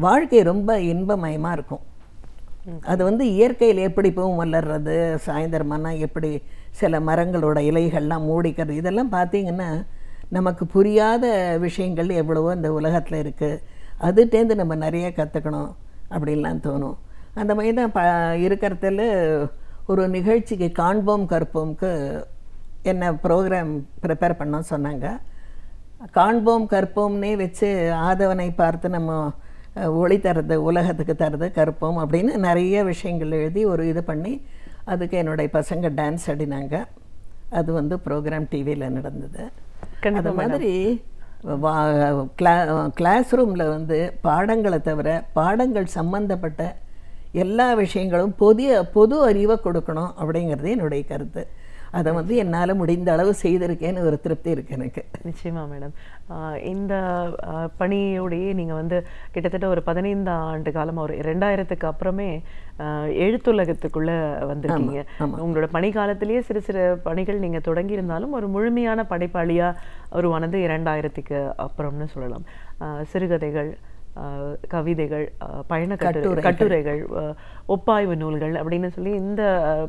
வாழ்க்கை ரொம்ப இன்பமயமாக இருக்கும். அது வந்து இயற்கையில் எப்படி பூவும் வளர்றது, சாயந்தரமானா எப்படி சில மரங்களோட இலைகள்லாம் மூடிக்கிறது, இதெல்லாம் பார்த்திங்கன்னா நமக்கு புரியாத விஷயங்கள் எவ்வளவோ இந்த உலகத்தில் இருக்குது. அதுட்டேருந்து நம்ம நிறைய கற்றுக்கணும் அப்படின்லாம் தோணும். அந்த மாதிரி தான் இருக்கிறதுல ஒரு நிகழ்ச்சிக்கு காண்போம் கற்போம்க்கு என்ன ப்ரோக்ராம் ப்ரிப்பேர் பண்ணோம் சொன்னாங்க. காண்போம் கற்போம்னே வச்சு ஆதவனை பார்த்து நம்ம ஒளி தரது, உலகத்துக்கு தரது கற்போம் அப்படின்னு நிறைய விஷயங்கள் எழுதி ஒரு இது பண்ணி அதுக்கு என்னுடைய பசங்க டான்ஸ் ஆடினாங்க. அது வந்து ப்ரோக்ராம் டிவியில் நடந்தது. அது மாதிரி கிளாஸ் ரூமில் வந்து பாடங்களை தவிர பாடங்கள் சம்பந்தப்பட்ட எல்லா விஷயங்களும் பொது அறிவை கொடுக்கணும் அப்படிங்கிறது என்னுடைய கருத்து. அதை வந்து என்னால் முடிந்த அளவு செய்திருக்கேன்னு ஒரு திருப்தி இருக்குது எனக்கு. நிச்சயமா மேடம். இந்த பணியோடையே நீங்கள் வந்து கிட்டத்தட்ட ஒரு 15 ஆண்டு காலம், ஒரு 2000க்கு அப்புறமே எழுத்துலகத்துக்குள்ளே வந்திருக்கீங்க. உங்களோட பணி காலத்திலேயே சிறு சிறு பணிகள் நீங்கள் தொடங்கியிருந்தாலும் ஒரு முழுமையான படைப்பாளியாக உருவானது 2000க்கு அப்புறம்னு சொல்லலாம். சிறுகதைகள், கவிதைகள், பயண கட்டுரைகள், ஒப்பாய்வு நூல்கள் அப்படின்னு சொல்லி இந்த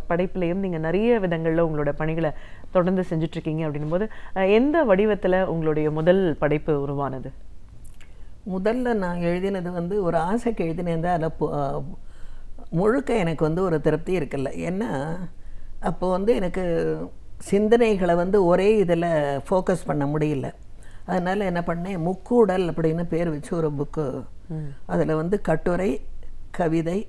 படைப்புலையும் நீங்கள் நிறைய விதங்களில் உங்களோட பணிகளை தொடர்ந்து செஞ்சிட்ருக்கீங்க. அப்படின்னும் போது எந்த வடிவத்தில் உங்களுடைய முதல் படைப்பு உருவானது? முதல்ல நான் எழுதினது வந்து ஒரு ஆசைக்கு எழுதினேன் தான். அதில் முழுக்க எனக்கு வந்து ஒரு திருப்தி இருக்குல்ல. ஏன்னா அப்போ வந்து எனக்கு சிந்தனைகளை வந்து ஒரே இதில் ஃபோக்கஸ் பண்ண முடியல. அதனால் என்ன பண்ணேன், முக்கூடல் அப்படின்னு பேர் வச்சு ஒரு புக்கு, அதில் வந்து கட்டுரை, கவிதை,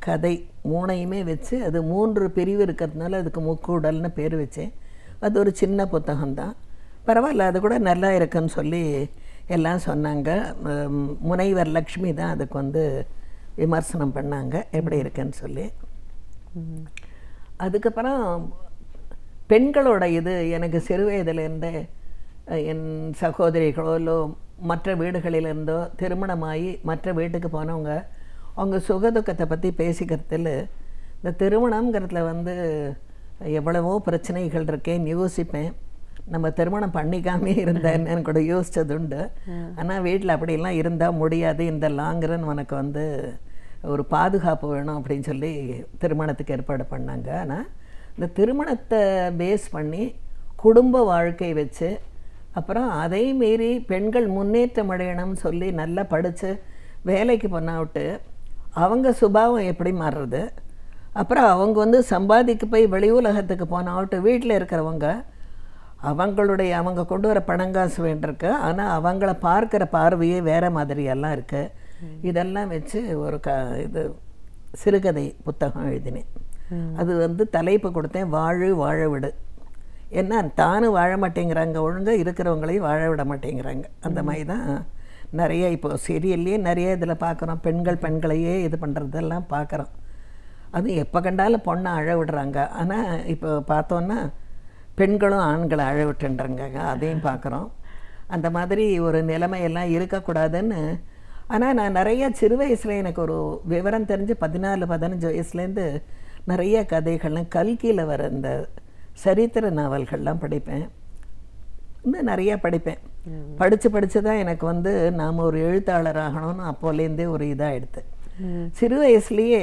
கதை மூணையுமே வச்சு அது 3 பிரிவு இருக்கிறதுனால அதுக்கு முக்கூடல்னு பேர் வச்சேன். அது ஒரு சின்ன புத்தகம்தான், பரவாயில்ல, அது கூட நல்லா இருக்குன்னு சொல்லி எல்லாம் சொன்னாங்க. முனைவர் லக்ஷ்மி தான் அதுக்கு வந்து விமர்சனம் பண்ணாங்க எப்படி இருக்குன்னு சொல்லி. அதுக்கப்புறம் பெண்களோட இது எனக்கு சிறு வயதிலேருந்தே என் சகோதரிகளோ இல்லை மற்ற வீடுகளிலிருந்தோ திருமணமாகி மற்ற வீட்டுக்கு போனவங்க அவங்க சுகதுக்கத்தை பற்றி பேசிக்கிறதுல இந்த திருமணங்கிறதுல வந்து எவ்வளவோ பிரச்சனைகள் இருக்கேன்னு யோசிப்பேன். நம்ம திருமணம் பண்ணிக்காமே இருந்தேன்னு கூட யோசித்தது உண்டு. ஆனால் வீட்டில் அப்படிலாம் இருந்தால் முடியாது, இந்த லாங்குன்னு உனக்கு வந்து ஒரு பாதுகாப்பு வேணும் அப்படின்னு சொல்லி திருமணத்துக்கு ஏற்பாடு பண்ணாங்க. ஆனால் இந்த திருமணத்தை பேஸ் பண்ணி குடும்ப வாழ்க்கை வச்சு, அப்புறம் அதை மீறி பெண்கள் முன்னேற்றம் அடையணும்னு சொல்லி நல்லா படித்து வேலைக்கு பண்ணாவிட்டு அவங்க சுபாவம் எப்படி மாறுறது, அப்புறம் அவங்க வந்து சம்பாதிக்க போய் வெளி உலகத்துக்கு போனாவிட்டு வீட்டில் இருக்கிறவங்க அவங்க கொண்டு வர பணங்காசு வேண்டியிருக்கு, ஆனால் அவங்கள பார்க்குற பார்வையே வேறு மாதிரியெல்லாம் இருக்குது. இதெல்லாம் வச்சு ஒரு இது சிறுகதை புத்தகம் எழுதினேன். அது வந்து தலைப்பு கொடுத்தேன், வாழு வாழ விடு. ஏன்னா தானும் வாழ மாட்டேங்கிறாங்க, ஒழுங்காக இருக்கிறவங்களையும் வாழ விட மாட்டேங்கிறாங்க. அந்த மாதிரி தான் நிறைய இப்போ சீரியல்லையே நிறைய இதில் பார்க்குறோம். பெண்களையே இது பண்ணுறதெல்லாம் பார்க்குறோம். அதுவும் எப்போ கண்டாலும் பொண்ணை அழ விடுறாங்க. ஆனால் இப்போ பார்த்தோன்னா பெண்களும் ஆண்களை அழ விட்டுன்றாங்க, அதையும் பார்க்குறோம். அந்த மாதிரி ஒரு நிலைமையெல்லாம் இருக்கக்கூடாதுன்னு. ஆனால் நான் நிறைய சிறு வயசில் எனக்கு ஒரு விவரம் தெரிஞ்சு 14-15 வயசுலேருந்து நிறைய கதைகள்லாம் கல்கியில் வர இந்த சரித்திர நாவல்கள்லாம் படிப்பேன். இன்னும் நிறையா படிப்பேன். படித்து தான் எனக்கு வந்து நாம் ஒரு எழுத்தாளர் ஆகணும்னு அப்போலேருந்தே ஒரு இதாக எடுத்து சிறு வயசுலேயே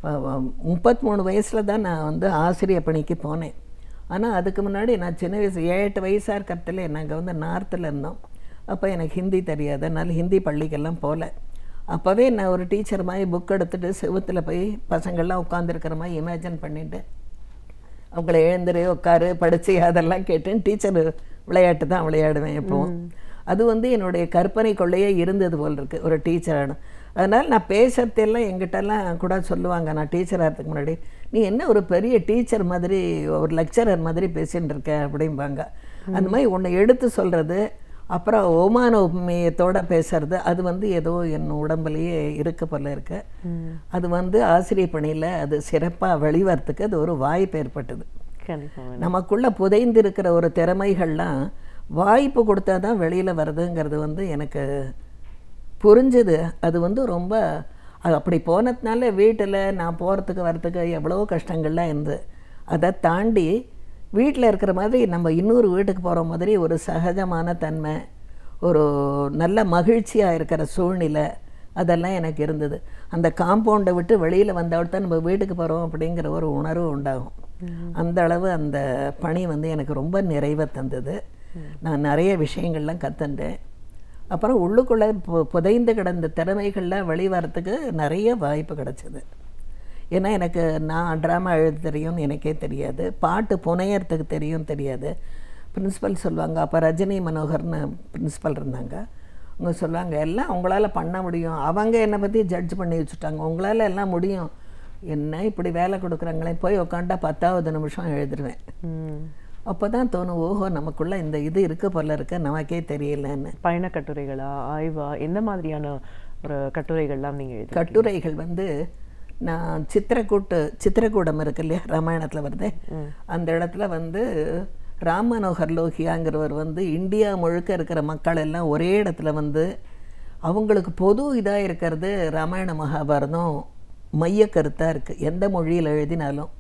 33 வயசில் தான் நான் வந்து ஆசிரியர் பணிக்கு போனேன். ஆனால் அதுக்கு முன்னாடி நான் சின்ன வயசு 7-8 வயசாக இருக்கிறதுல நாங்கள் வந்து நார்த்தில் இருந்தோம். அப்போ எனக்கு ஹிந்தி தெரியாது, அதனால் ஹிந்தி பள்ளிக்கெல்லாம் போகல. அப்போவே நான் ஒரு டீச்சர் மாதிரி புக் எடுத்துகிட்டு செவுத்தில் போய் பசங்கள்லாம் உட்காந்துருக்கிற மாதிரி இமேஜின் பண்ணிவிட்டு அவங்கள எழுந்துரு உட்காரு படித்து அதெல்லாம் கேட்டேன். டீச்சர் விளையாட்டு தான் விளையாடுவேன் எப்போவும். அது வந்து என்னுடைய கற்பனை கொள்ளையே இருந்தது போல் இருக்குது ஒரு டீச்சரானு. அதனால் நான் பேசுகிறதெல்லாம் எங்கிட்டலாம் கூட சொல்லுவாங்க, நான் டீச்சர் ஆகிறதுக்கு முன்னாடி, நீ என்ன ஒரு பெரிய டீச்சர் மாதிரி ஒரு லெக்சரர் மாதிரி பேசின்னு இருக்க அப்படிம்பாங்க. அந்த மாதிரி ஒன்று எடுத்து சொல்கிறது, அப்புறம் ஓமான உண்மையத்தோடு பேசுறது, அது வந்து ஏதோ என் உடம்புலையே இருக்க போல இருக்கு. அது வந்து ஆசிரியர் பணியில் அது சிறப்பாக வெளிவரத்துக்கு அது ஒரு வாய்ப்பு ஏற்பட்டது. நமக்குள்ளே புதைந்து இருக்கிற ஒரு திறமைகள்லாம் வாய்ப்பு கொடுத்தா தான் வெளியில் வருதுங்கிறது வந்து எனக்கு புரிஞ்சுது. அது வந்து ரொம்ப அப்படி போனதுனால வீட்டில் நான் போகிறதுக்கு வரத்துக்கு எவ்வளோ கஷ்டங்கள்லாம் இருந்தது. அதை தாண்டி வீட்டில் இருக்கிற மாதிரி நம்ம இன்னொரு வீட்டுக்கு போகிற மாதிரி ஒரு சகஜமான தன்மை, ஒரு நல்ல மகிழ்ச்சியாக இருக்கிற சூழ்நிலை, அதெல்லாம் எனக்கு இருந்தது. அந்த காம்பவுண்டை விட்டு வெளியில் வந்தவள் தான் நம்ம வீட்டுக்கு போகிறோம் அப்படிங்கிற ஒரு உணர்வு உண்டாகும். அந்த அளவு அந்த பணி வந்து எனக்கு ரொம்ப நிறைவை தந்தது. நான் நிறைய விஷயங்கள்லாம் கற்றுண்டேன். அப்புறம் உள்ளுக்குள்ளே புதைந்து கிடந்த திறமைகள்லாம் வெளிவரத்துக்கு நிறைய வாய்ப்பு கிடச்சிது. ஏன்னா எனக்கு நான் ட்ராமா எழுத தெரியும்னு எனக்கே தெரியாது, பாட்டு புனையறதுக்கு தெரியாது. பிரின்ஸிபல் சொல்லுவாங்க, அப்போ ரஜினி மனோகர்னு பிரின்ஸிபல் இருந்தாங்க. அவங்க சொல்லுவாங்க, எல்லாம் உங்களால் பண்ண முடியும், அவங்க என்னை பற்றி ஜட்ஜ் பண்ணி வச்சுட்டாங்க, உங்களால் எல்லாம் முடியும், என்ன இப்படி வேலை கொடுக்குறாங்களே, போய் உட்காண்டா 10வது நிமிஷம் எழுதுருவேன். அப்போ தான் தோணும், ஓஹோ நமக்குள்ளே இந்த இது இருக்க போல இருக்க, நமக்கே தெரியலன்னு. பயண கட்டுரைகளா, ஆய்வா, எந்த மாதிரியான ஒரு கட்டுரைகள்லாம் நீங்கள் எழுதி? கட்டுரைகள் வந்து நான் சித்திரக்கூடம் இருக்கு இல்லையா, ராமாயணத்தில் வருது, அந்த இடத்துல வந்து ராம் மனோகர் லோகியாங்கிறவர் வந்து இந்தியா முழுக்க இருக்கிற மக்கள் எல்லாம் ஒரே இடத்துல வந்து அவங்களுக்கு பொது இதாக இருக்கிறது ராமாயண மகாபாரதம் மைய கருத்தாக இருக்குது, எந்த மொழியில் எழுதினாலும்.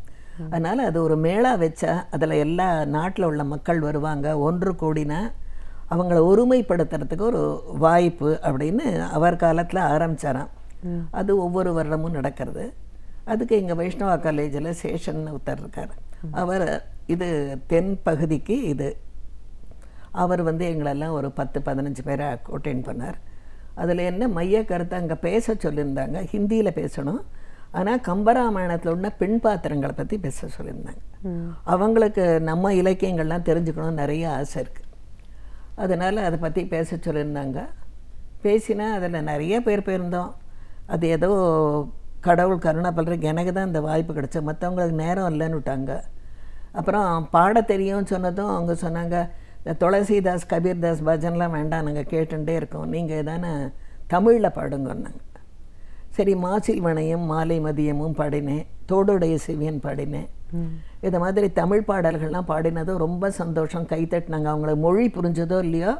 அதனால் அது ஒரு மேளா வச்சா அதில் எல்லா நாட்டில் உள்ள மக்கள் வருவாங்க, ஒன்று கூடினா அவங்கள ஒருமைப்படுத்துறதுக்கு ஒரு வாய்ப்பு அப்படின்னு அவர் காலத்தில் ஆரம்பித்தாராம். அது ஒவ்வொரு வருடமும் நடக்கிறது. அதுக்கு எங்கள் வைஷ்ணவா காலேஜில் சேஷன் ஒருத்தர் இருக்கார், அவர் இது தென் பகுதிக்கு இது அவர் வந்து எங்களெல்லாம் ஒரு 10-15 பேரை அக்கோட்டைன் பண்ணார். அதில் என்ன மைய கருத்தை அங்கே பேச சொல்லியிருந்தாங்க, ஹிந்தியில் பேசணும், ஆனால் கம்பராமாயணத்தில் உள்ள பெண் பாத்திரங்களை பற்றி பேச சொல்லியிருந்தாங்க. அவங்களுக்கு நம்ம இலக்கியங்கள்லாம் தெரிஞ்சுக்கணும்னு நிறைய ஆசை இருக்குது. அதனால் அதை பற்றி பேச சொல்லியிருந்தாங்க. பேசினா அதில் நிறைய பேர் போயிருந்தோம். அது ஏதோ கடவுள் கருணை பண்ணுறதுக்கு எனக்கு தான் இந்த வாய்ப்பு கிடச்சி, மற்றவங்களுக்கு நேரம் இல்லைன்னு விட்டாங்க. அப்புறம் பாட தெரியும்னு சொன்னதும் அவங்க சொன்னாங்க, இந்த துளசிதாஸ் கபீர்தாஸ் பஜன்லாம் வேண்டாம், நாங்கள் கேட்டுகிட்டே இருக்கோம், நீங்கள் எதானே தமிழில் பாடுங்கன்னாங்க. சரி, மாசில் வணையும் மாலை மதியமும் பாடினேன், தோடுடைய சிவியன் பாடினேன். இதை மாதிரி தமிழ் பாடல்கள்லாம் பாடினதும் ரொம்ப சந்தோஷம், கைத்தட்டினாங்க. அவங்களுக்கு மொழி புரிஞ்சதோ இல்லையோ,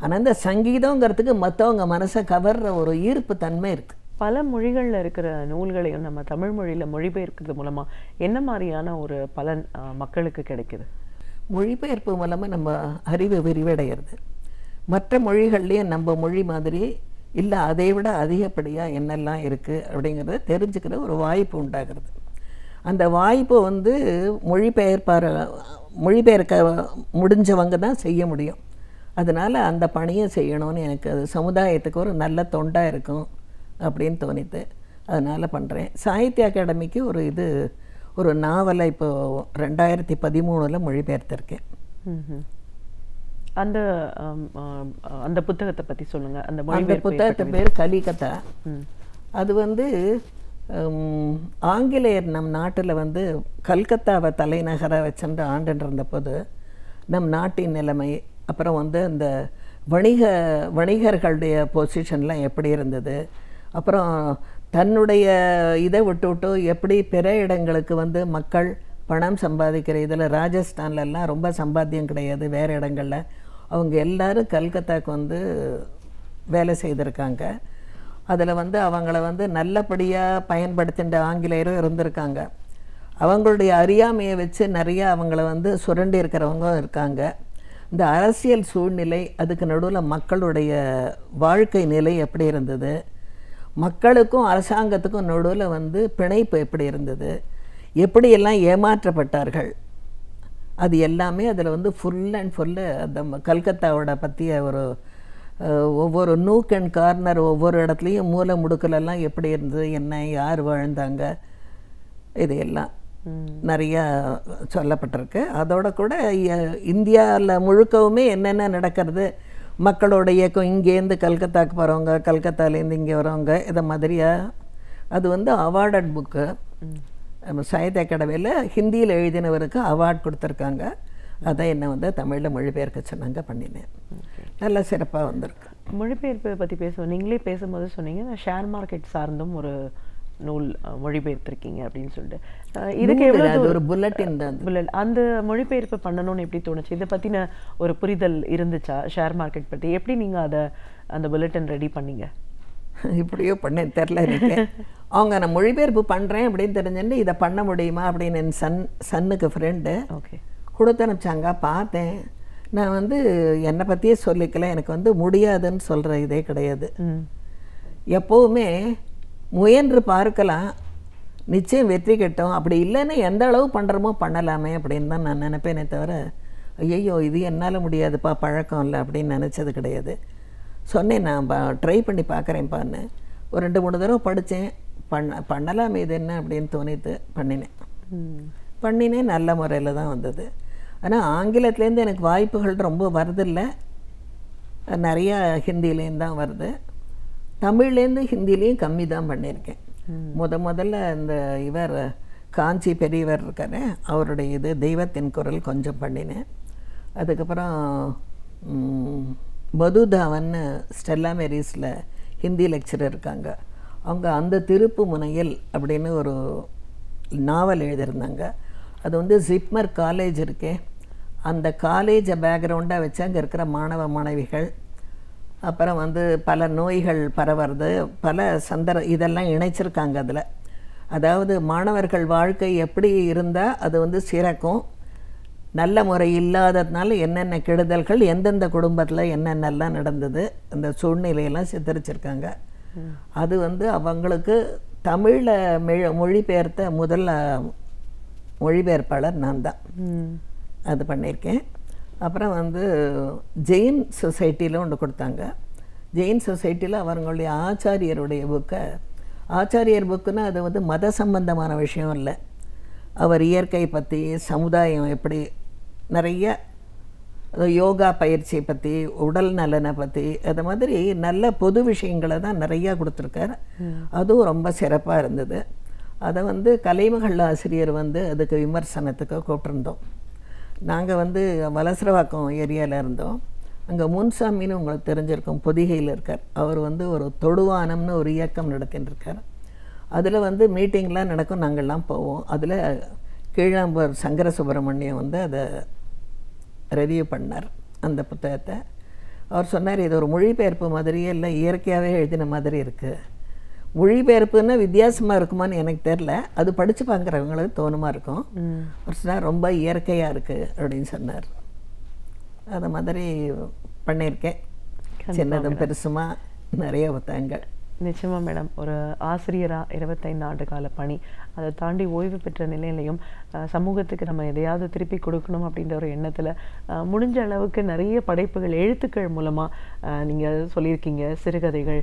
ஆனால் இந்த சங்கீதங்கிறதுக்கு மற்றவங்க மனசை கவர்ற ஒரு ஈர்ப்பு தன்மை இருக்குது. பல மொழிகளில் இருக்கிற நூல்களையும் நம்ம தமிழ் மொழியில் மொழிபெயர்க்கிறது மூலமாக என்ன மாதிரியான ஒரு பலன் மக்களுக்கு கிடைக்குது? மொழிபெயர்ப்பு மூலமாக நம்ம அறிவு விரிவடைகிறது. மற்ற மொழிகள்லேயும் நம்ம மொழி மாதிரி இல்லை, அதை விட அதிகப்படியாக என்னெல்லாம் இருக்குது அப்படிங்கிறத தெரிஞ்சுக்கிற ஒரு வாய்ப்பு உண்டாகிறது. அந்த வாய்ப்பு வந்து மொழிபெயர்க்க முடிஞ்சவங்க தான் செய்ய முடியும். அதனால் அந்த பணியை செய்யணும்னு எனக்கு அது சமுதாயத்துக்கு ஒரு நல்ல தொண்டாக இருக்கும் அப்படின்னு தோணித்து. அதனால் பண்ணுறேன். சாகித்ய அகாடமிக்கு ஒரு நாவலை இப்போது 2013 மொழிபெயர்த்திருக்கேன். அந்த அந்த புத்தகத்தை பற்றி சொல்லுங்கள். அந்த புத்தகத்தை பேர் கலிகதா. அது வந்து ஆங்கிலேயர் நம் நாட்டில் வந்து கல்கத்தாவை தலைநகராக வச்சுட்டு ஆண்டுன்னு இருந்தபோது நம் நாட்டின் நிலைமை, அப்புறம் வந்து அந்த வணிகர்களுடைய பொசிஷன்லாம் எப்படி இருந்தது, அப்புறம் தன்னுடைய இதை விட்டு எப்படி பிற இடங்களுக்கு வந்து மக்கள் பணம் சம்பாதிக்கிற இதில் ராஜஸ்தான்லலாம் ரொம்ப சம்பாத்தியம் கிடையாது, வேறு இடங்களில் அவங்க எல்லோரும் கல்கத்தாவுக்கு வந்து வேலை செய்திருக்காங்க. அதில் வந்து அவங்கள வந்து நல்லபடியாக பயன்படுத்தின்ற ஆங்கிலேயரும் இருந்திருக்காங்க. அவங்களுடைய அறியாமையை வச்சு நிறையா அவங்கள வந்து சுரண்டி இருக்கிறவங்க இருக்காங்க. இந்த அரசியல் சூழ்நிலை, அதுக்கு நடுவில் மக்களுடைய வாழ்க்கை நிலை எப்படி இருந்தது, மக்களுக்கும் அரசாங்கத்துக்கும் நடுவில் வந்து பிணைப்பு எப்படி இருந்தது, எப்படியெல்லாம் ஏமாற்றப்பட்டார்கள், அது எல்லாமே அதில் வந்து ஃபுல் அண்ட் ஃபுல்லு அந்த கல்கத்தாவோட பற்றிய ஒவ்வொரு நூக் அண்ட் கார்னர், ஒவ்வொரு இடத்துலையும் மூலை முடுக்கலெல்லாம் எப்படி இருந்தது, என்ன யார் வாழ்ந்தாங்க, இதையெல்லாம் நிறையா சொல்லப்பட்டிருக்கு. அதோட கூட இந்தியாவில் முழுக்கவுமே என்னென்ன நடக்கிறது, மக்களோட இயக்கம், இங்கேருந்து கல்கத்தாவுக்கு போகிறவங்க, கல்கத்தாலேருந்து இங்கே வரவங்க, இதை மாதிரியாக அது வந்து அவார்டட் புக்கு. சாகித்ய அகாடமியில் ஹிந்தியில் எழுதினவருக்கு அவார்ட் கொடுத்துருக்காங்க. அதை என்னை வந்து தமிழில் மொழிபெயர்க்க சொன்னாங்க, பண்ணினேன். நல்ல சிறப்பாக வந்திருக்கு. மொழிபெயர்ப்பை பற்றி பேசுவோம். நீங்களே பேசும்போது சொன்னீங்க ஷேர் மார்க்கெட் சார்ந்தும் ஒரு நூல் மொழிபெயர்த்திருக்கீங்க அப்படின்னு சொல்லிட்டு. இதுக்கு எவ்வளோ ஒரு புல்லட்டின் தான். அந்த மொழிபெயர்ப்பு பண்ணணும்னு எப்படி தோணுச்சு? இதை பற்றின ஒரு புரிதல் இருந்துச்சா ஷேர் மார்க்கெட் பற்றி? எப்படி நீங்கள் அந்த புல்லட்டின் ரெடி பண்ணீங்க? இப்படியோ பண்ணேன், தெரில எனக்கு. அவங்க நான் மொழிபெயர்ப்பு பண்ணுறேன் அப்படின்னு தெரிஞ்சுட்டு இதை பண்ண முடியுமா அப்படின்னு என் சன்னுக்கு ஃப்ரெண்டு கொடுத்து அனுப்பிச்சாங்க. பார்த்தேன். நான் வந்து என்னை பற்றியே சொல்லிக்கல, எனக்கு வந்து முடியாதுன்னு சொல்கிற இதே கிடையாது. எப்போவுமே முயன்று பார்க்கலாம், நிச்சயம் வெற்றி கிட்டும். அப்படி இல்லைன்னு எந்த அளவு பண்ணுறோமோ பண்ணலாமே அப்படின்னு தான் நான் நினைப்பேனே தவிர, ஐயோ இது என்னால் முடியாதுப்பா, பழக்கம் இல்லை அப்படின்னு நினச்சது கிடையாது. சொன்னேன், நான் ட்ரை பண்ணி பார்க்குறேன்ப்பான்னு. ஒரு 2-3 தடவை படித்தேன். பண்ணலாம் இது என்ன அப்படின்னு தோணித்து பண்ணினேன். நல்ல முறையில் தான் வந்தது. ஆனால் ஆங்கிலத்துலேருந்து எனக்கு வாய்ப்புகள் ரொம்ப வருதில்லை, நிறையா ஹிந்திலேருந்து தான் வருது. தமிழ்லேருந்து ஹிந்திலேயும் கம்மி தான் பண்ணியிருக்கேன். முதல்ல இந்த இவர் காஞ்சி பெரியவர் இருக்காரு, அவருடைய இது தெய்வத்தின் குரல் கொஞ்சம் பண்ணினேன். அதுக்கப்புறம் மதுதாவன்னு ஸ்டெல்லா மேரிஸில் ஹிந்தி லெக்சரர் இருக்காங்க, அவங்க அந்த திருப்பு முனையில் அப்படின்னு ஒரு நாவல் எழுதியிருந்தாங்க. அது வந்து ஜிப்மர் காலேஜ் இருக்கே, அந்த காலேஜை பேக்ரவுண்டாக வச்சு அங்கே இருக்கிற மாணவ மாணவிகள், அப்புறம் வந்து பல நோய்கள் பரவுறது, பல இதெல்லாம் இணைச்சிருக்காங்க அதில். அதாவது மாணவர்கள் வாழ்க்கை எப்படி இருந்தால் அது வந்து சிறக்கும், நல்ல முறை இல்லாததுனால என்னென்ன கெடுதல்கள், எந்தெந்த குடும்பத்தில் என்னென்னலாம் நடந்தது, அந்த சூழ்நிலையெல்லாம் சித்தரிச்சிருக்காங்க. அது வந்து அவங்களுக்கு தமிழில் மொழிபெயர்த்த முதல் மொழிபெயர்ப்பாளர் நான் தான். அது பண்ணியிருக்கேன். அப்புறம் வந்து ஜெயின் சொசைட்டியில் ஒன்று கொடுத்தாங்க. ஜெயின் சொசைட்டியில் அவங்களுடைய ஆச்சாரியருடைய புக்கை, ஆச்சாரியர் புக்குன்னா அது வந்து மத சம்பந்தமான விஷயம் இல்லை, அவர் இயற்கை பற்றி, சமுதாயம் எப்படி, நிறைய யோகா பயிற்சியை பற்றி, உடல் நலனை பற்றி, அது மாதிரி நல்ல பொது விஷயங்களை தான் நிறையா கொடுத்துருக்கார். அதுவும் ரொம்ப சிறப்பாக இருந்தது. அதை வந்து கலைமகள் ஆசிரியர் வந்து அதுக்கு விமர்சனத்துக்கு கூப்பிட்டுருந்தோம். நாங்கள் வந்து வலசரவாக்கம் ஏரியாவில் இருந்தோம். அங்கே முன்சாமின்னு உங்களுக்கு தெரிஞ்சிருக்கோம், பொதிகையில் இருக்கார். அவர் வந்து ஒரு தொடுவானம்னு ஒரு இயக்கம் நடத்தின்னு இருக்கார். அதில் வந்து மீட்டிங்லாம் நடக்கும், நாங்கள்லாம் போவோம். அதில் கீழாம்பூர் சங்கர சுப்பிரமணியம் வந்து அதை ரெவியூ பண்ணார் அந்த புத்தகத்தை. அவர் சொன்னார், இது ஒரு மொழிபெயர்ப்பு மாதிரியே இல்லை, இயற்கையாகவே எழுதின மாதிரி இருக்குது. மொழிபெயர்ப்புன்னா வித்தியாசமாக இருக்குமான்னு எனக்கு தெரில, அது படித்து பார்க்குறவங்களுக்கு தோணுமா இருக்கும். அவர் சொன்னார் ரொம்ப இயற்கையாக இருக்குது அப்படின்னு சொன்னார். அது மாதிரி பண்ணியிருக்கேன், சின்னதும் பெருசுமா நிறைய புத்தகங்கள். நிச்சயமா மேடம். ஒரு ஆசிரியராக 25 ஆண்டு கால பணி, அதை தாண்டி ஓய்வு பெற்ற நிலையிலையும் சமூகத்துக்கு நம்ம எதையாவது திருப்பி கொடுக்கணும் அப்படின்ற ஒரு எண்ணத்தில் முடிஞ்ச அளவுக்கு நிறைய படைப்புகள் எழுத்துக்கள் மூலமாக நீங்கள் சொல்லியிருக்கீங்க. சிறுகதைகள்,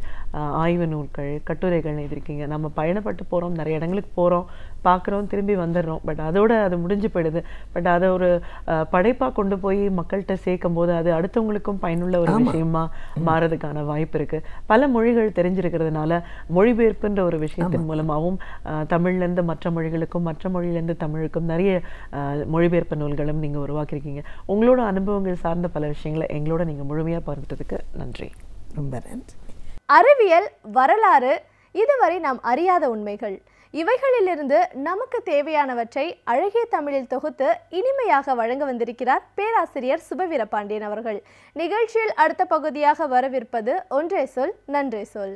ஆய்வு நூல்கள், கட்டுரைகள் எழுதியிருக்கீங்க. நம்ம பயணப்பட்டு போகிறோம், நிறைய இடங்களுக்கு போகிறோம், பார்க்குறோம், திரும்பி வந்துடுறோம். பட் அதோட அது முடிஞ்சு போயிடுது. பட் அதை ஒரு படைப்பாக கொண்டு போய் மக்கள்கிட்ட சேர்க்கும் போது அது அடுத்தவங்களுக்கும் பயனுள்ள ஒரு விஷயமா மாறதுக்கான வாய்ப்பு இருக்குது. பல மொழிகள் தெரிஞ்சிருக்கிறதுனால மொழிபெயர்ப்புன்ற ஒரு விஷயத்தின் மூலமாகவும் தமிழ்லேருந்து மற்ற மொழிகளுக்கும், மற்ற மொழியிலேருந்து தமிழுக்கும் நிறைய மொழிபெயர்ப்பு நூல்களும் நீங்கள் உருவாக்கியிருக்கீங்க. உங்களோட அனுபவங்கள் சார்ந்த பல விஷயங்களை எங்களோட நீங்கள் முழுமையாக பகிர்ந்ததுக்கு நன்றி. ரொம்ப நன்றி. அறிவியல், வரலாறு, இதுவரை நாம் அறியாத உண்மைகள், இவைகளிலிருந்து நமக்கு தேவையானவற்றை அழகிய தமிழில் தொகுத்து இனிமையாக வழங்க வந்திருக்கிறார் பேராசிரியர் சுபவீரபாண்டியன் அவர்கள். நிகழ்ச்சியில் அடுத்த பகுதியாக வரவிருப்பது ஒன்றே சொல் நன்றே சொல்.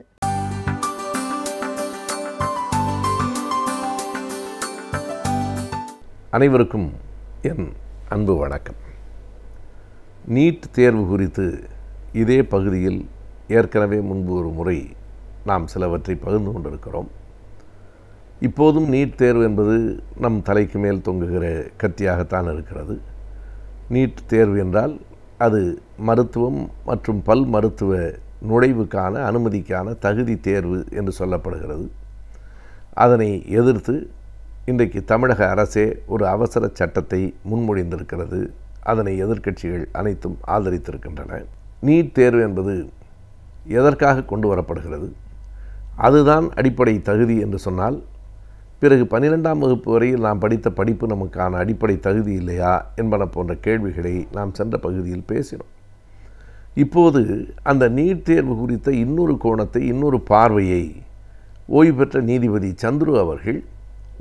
அனைவருக்கும் என் அன்பு வணக்கம். நீட் தேர்வு குறித்து இதே பகுதியில் ஏற்கனவே முன்பு ஒரு முறை நாம் சிலவற்றை பகிர்ந்து கொண்டிருக்கிறோம். இப்போதும் நீட் தேர்வு என்பது நம் தலைக்கு மேல் தொங்குகிற கத்தியாகத்தான் இருக்கிறது. நீட் தேர்வு என்றால் அது மருத்துவம் மற்றும் பல் மருத்துவ நுழைவுக்கான அனுமதிக்கான தகுதி தேர்வு என்று சொல்லப்படுகிறது. அதனை எதிர்த்து இன்றைக்கு தமிழக அரசே ஒரு அவசர சட்டத்தை முன்மொழிந்திருக்கிறது. அதனை எதிர்க்கட்சிகள் அனைத்தும் ஆதரித்திருக்கின்றன. நீட் தேர்வு என்பது எதற்காக கொண்டு வரப்படுகிறது? அதுதான் அடிப்படை தகுதி என்று சொன்னால், பிறகு 12ஆம் வகுப்பு வரையில் நாம் படித்த படிப்பு நமக்கான அடிப்படை தகுதி இல்லையா என்பன போன்ற கேள்விகளை நாம் சென்ற பகுதியில் பேசினோம். இப்போது அந்த நீட் தேர்வு குறித்த இன்னொரு கோணத்தை, இன்னொரு பார்வையை ஓய்வு பெற்ற நீதிபதி சந்துரு அவர்கள்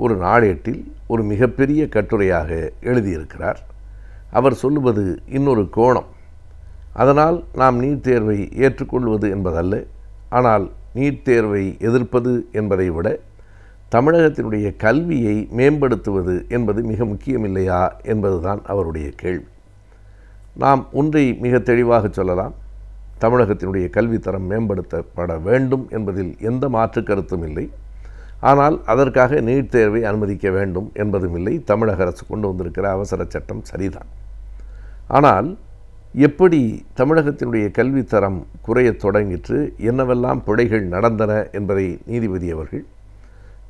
ஒரு நாளேட்டில் ஒரு மிகப்பெரிய கட்டுரையாக எழுதியிருக்கிறார். அவர் சொல்லுவது இன்னொரு கோணம். அதனால் நாம் நீட் தேர்வை ஏற்றுக்கொள்வது என்பதல்ல, ஆனால் நீட் தேர்வை எதிர்ப்பது என்பதை விட தமிழகத்தினுடைய கல்வியை மேம்படுத்துவது என்பது மிக முக்கியமில்லையா என்பதுதான் அவருடைய கேள்வி. நாம் ஒன்றை மிக தெளிவாக சொல்லலாம். தமிழகத்தினுடைய கல்வித்தரம் மேம்படுத்தப்பட வேண்டும் என்பதில் எந்த மாற்று கருத்தும் இல்லை. ஆனால் அதற்காக நீட் தேர்வை அனுமதிக்க வேண்டும் என்பதும் இல்லை. தமிழக அரசு கொண்டு வந்திருக்கிற அவசர சட்டம் சரிதான். ஆனால் எப்படி தமிழகத்தினுடைய கல்வித்தரம் குறையத் தொடங்கிற்று, என்னவெல்லாம் பிழைகள் நடந்தன என்பதை நீதிபதி அவர்கள்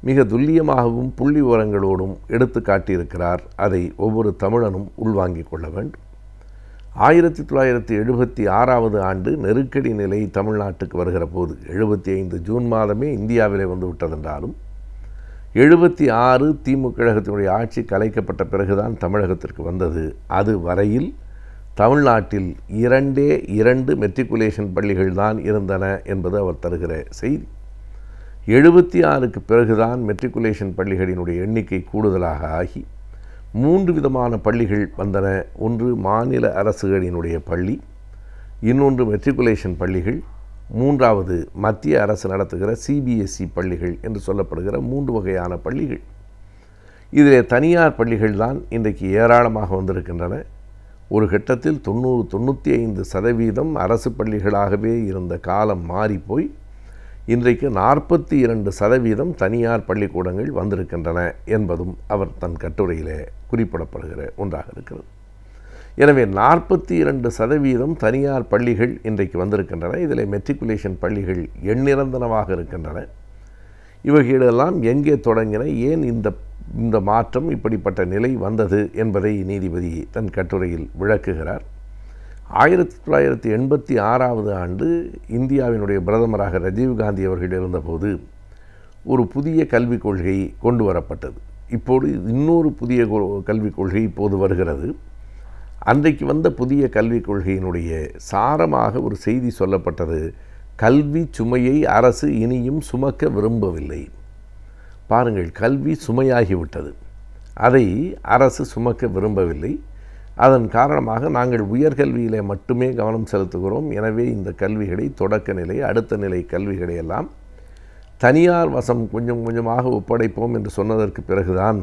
மிக துல்லியமாகவும் புள்ளி விவரங்களோடும் எடுத்து காட்டியிருக்கிறார். அதை ஒவ்வொரு தமிழனும் உள்வாங்கிக் கொள்ள வேண்டும். 1976 ஆண்டு நெருக்கடி நிலை தமிழ்நாட்டுக்கு வருகிற போது, 75 ஜூன் மாதமே இந்தியாவிலே வந்து விட்டதென்றாலும் 76 திமுக கழகத்தினுடைய ஆட்சி கலைக்கப்பட்ட பிறகுதான் தமிழகத்திற்கு வந்தது. அது வரையில் தமிழ்நாட்டில் 2 மெட்ரிகுலேஷன் பள்ளிகள் தான் இருந்தன என்பது அவர் தருகிற செய்தி. 76க்கு பிறகுதான் மெட்ரிகுலேஷன் பள்ளிகளினுடைய எண்ணிக்கை கூடுதலாக ஆகி 3 விதமான பள்ளிகள் வந்தன. ஒன்று மாநில அரசுகளினுடைய பள்ளி, இன்னொன்று மெட்ரிகுலேஷன் பள்ளிகள், மூன்றாவது மத்திய அரசு நடத்துகிற CBSE பள்ளிகள் என்று சொல்லப்படுகிற 3 வகையான பள்ளிகள். இதில் தனியார் பள்ளிகள் தான் இன்றைக்கு ஏராளமாக வந்திருக்கின்றன. ஒரு கட்டத்தில் 90-95% அரசு பள்ளிகளாகவே இருந்த காலம் மாறிப்போய் இன்றைக்கு 42% தனியார் பள்ளிக்கூடங்கள் வந்திருக்கின்றன என்பதும் அவர் தன் கட்டுரையிலே குறிப்பிடப்படுகிற ஒன்றாக இருக்கிறது. எனவே 42% தனியார் பள்ளிகள் இன்றைக்கு வந்திருக்கின்றன. இதில் மெட்ரிகுலேஷன் பள்ளிகள் எண்ணிறந்தனவாக இருக்கின்றன. இவைகளெல்லாம் எங்கே தொடங்கின, ஏன் இந்த மாற்றம், இப்படிப்பட்ட நிலை வந்தது என்பதை நீதிபதி தன் கட்டுரையில் விளக்குகிறார். 1986 ஆண்டு இந்தியாவினுடைய பிரதமராக ராஜீவ்காந்தி அவர்கள் இருந்தபோது ஒரு புதிய கல்விக் கொள்கை கொண்டு வரப்பட்டது. இப்போது இன்னொரு புதிய கல்விக் கொள்கை இப்போது வருகிறது. அன்றைக்கு வந்த புதிய கல்விக் கொள்கையினுடைய சாரமாக ஒரு செய்தி சொல்லப்பட்டது. கல்வி சுமையை அரசு இனியும் சுமக்க விரும்பவில்லை. பாருங்கள், கல்வி சுமையாகிவிட்டது, அதை அரசு சுமக்க விரும்பவில்லை. அதன் காரணமாக நாங்கள் உயர்கல்வியிலே மட்டுமே கவனம் செலுத்துகிறோம். எனவே இந்த கல்விகளை, தொடக்க நிலை, அடுத்த நிலை கல்விகளை எல்லாம் தனியார் வசம் கொஞ்சம் கொஞ்சமாக ஒப்படைப்போம் என்று சொன்னதற்கு பிறகுதான்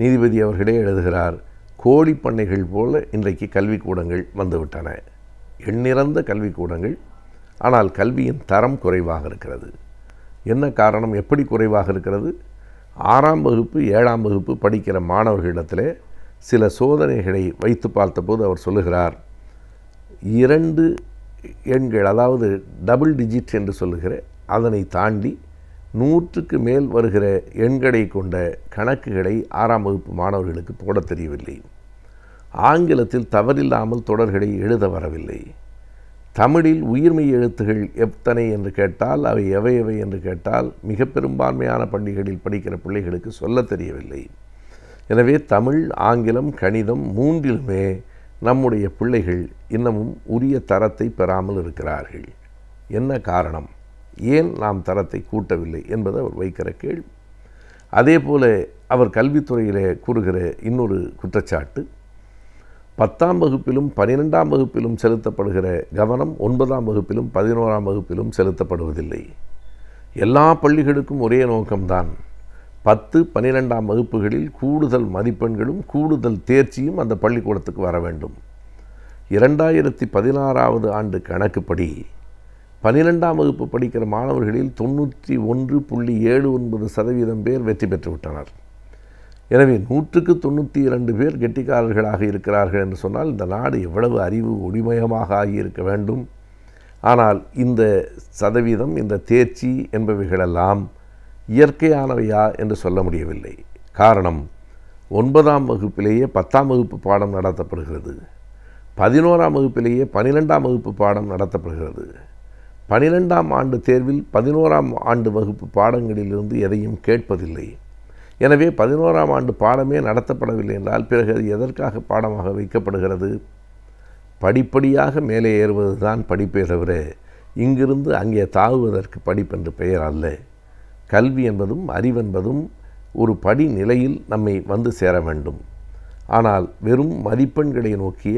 நீதிபதி அவர்களே எழுதுகிறார், கோழி பண்ணைகள் போல இன்றைக்கு கல்விக்கூடங்கள் வந்துவிட்டன. எண்ணிறந்த கல்விக்கூடங்கள், ஆனால் கல்வியின் தரம் குறைவாக இருக்கிறது. என்ன காரணம்? எப்படி குறைவாக இருக்கிறது? 6ஆம் வகுப்பு 7ஆம் வகுப்பு படிக்கிற மாணவர்களிடத்தில் சில சோதனைகளை வைத்து பார்த்தபோது அவர் சொல்லுகிறார், 2 எண்கள், அதாவது டபுள் டிஜிட் என்று சொல்லுகிற அதனை தாண்டி 100க்கு மேல் வருகிற எண்களை கொண்ட கணக்குகளை 6ஆம் வகுப்பு மாணவர்களுக்கு போட தெரியவில்லை. ஆங்கிலத்தில் தவறில்லாமல் தொடர்களை எழுத வரவில்லை. தமிழில் உயிர்மெய் எழுத்துகள் எத்தனை என்று கேட்டால், அவை எவை எவை என்று கேட்டால், மிக பெரும்பான்மையான பள்ளிகளில் படிக்கிற பிள்ளைகளுக்கு சொல்ல தெரியவில்லை. எனவே தமிழ், ஆங்கிலம், கணிதம் 3லுமே நம்முடைய பிள்ளைகள் இன்னமும் உரிய தரத்தை பெறாமல் இருக்கிறார்கள். என்ன காரணம்? ஏன் நாம் தரத்தை கூட்டவில்லை என்பது அவர் வைக்கிற கேள்வி. அதே போல அவர் கல்வித்துறையிலே கூறுகிற இன்னொரு குற்றச்சாட்டு, 10ஆம் வகுப்பிலும் 12ஆம் வகுப்பிலும் செலுத்தப்படுகிற கவனம் 9ஆம் வகுப்பிலும் 11ஆம் வகுப்பிலும் செலுத்தப்படுவதில்லை. எல்லா பள்ளிகளுக்கும் ஒரே நோக்கம்தான், 10, 12ஆம் வகுப்புகளில் கூடுதல் மதிப்பெண்களும் கூடுதல் தேர்ச்சியும் அந்த பள்ளிக்கூடத்துக்கு வர வேண்டும். 2016ஆவது ஆண்டு கணக்குப்படி 12ஆம் வகுப்பு படிக்கிற மாணவர்களில் 91.79% பேர் வெற்றி பெற்று விட்டனர். எனவே 100க்கு 92 பேர் கெட்டிக்காரர்களாக இருக்கிறார்கள் என்று சொன்னால் இந்த நாடு எவ்வளவு அறிவு ஒளிமயமாக ஆகியிருக்க வேண்டும். ஆனால் இந்த சதவீதம், இந்த தேர்ச்சி என்பவைகளெல்லாம் இயற்கையானவையா என்று சொல்ல முடியவில்லை. காரணம், 9ஆம் வகுப்பிலேயே 10ஆம் வகுப்பு பாடம் நடத்தப்படுகிறது, 11ஆம் வகுப்பிலேயே 12ஆம் வகுப்பு பாடம் நடத்தப்படுகிறது. 12ஆம் ஆண்டு தேர்வில் 11ஆம் ஆண்டு வகுப்பு பாடங்களிலிருந்து எதையும் கேட்பதில்லை. எனவே 11ஆம் ஆண்டு பாடமே நடத்தப்படவில்லை என்றால் பிறகு அது எதற்காக பாடமாக வைக்கப்படுகிறது? படிப்படியாக மேலே ஏறுவது தான் படிப்பே தவிர இங்கிருந்து அங்கே தாவுவதற்கு படிப்பென்று பெயர் அல்ல. கல்வி என்பதும் அறிவென்பதும் ஒரு படி நிலையில் நம்மை வந்து சேர வேண்டும். ஆனால் வெறும் மதிப்பெண்களை நோக்கிய,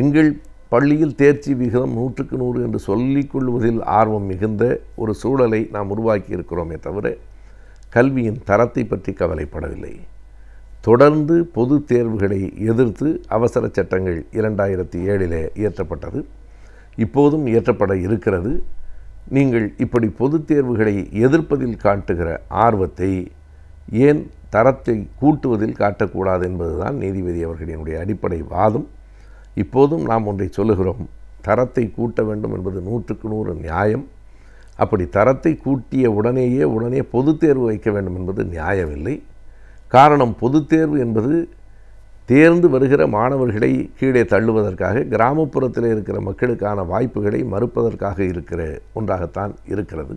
எங்கள் பள்ளியில் தேர்ச்சி விகிதம் 100க்கு 100 என்று சொல்லிக்கொள்வதில் ஆர்வம் மிகுந்த ஒரு சூழலை நாம் உருவாக்கி இருக்கிறோமே தவிர கல்வியின் தரத்தை பற்றி கவலைப்படவில்லை. தொடர்ந்து பொது தேர்வுகளை எதிர்த்து அவசர சட்டங்கள் 2007 இயற்றப்பட்டது, இப்போதும் இயற்றப்பட இருக்கிறது. நீங்கள் இப்படி பொதுத் தேர்வுகளை எதிர்ப்பதில் காட்டுகிற ஆர்வத்தை ஏன் தரத்தை கூட்டுவதில் காட்டக்கூடாது என்பதுதான் நீதிபதி அவர்களினுடைய அடிப்படை வாதம். இப்போதும் நாம் ஒன்றை சொல்லுகிறோம், தரத்தை கூட்ட வேண்டும் என்பது 100க்கு 100 நியாயம். அப்படி தரத்தை கூட்டிய உடனே பொதுத் தேர்வு வைக்க வேண்டும் என்பது நியாயமில்லை. காரணம், பொதுத் தேர்வு என்பது தேர்ந்து வருகிற மாணவர்களை கீழே தள்ளுவதற்காக, கிராமப்புறத்தில் இருக்கிற மக்களுக்கான வாய்ப்புகளை மறுப்பதற்காக இருக்கிற ஒன்றாகத்தான் இருக்கிறது.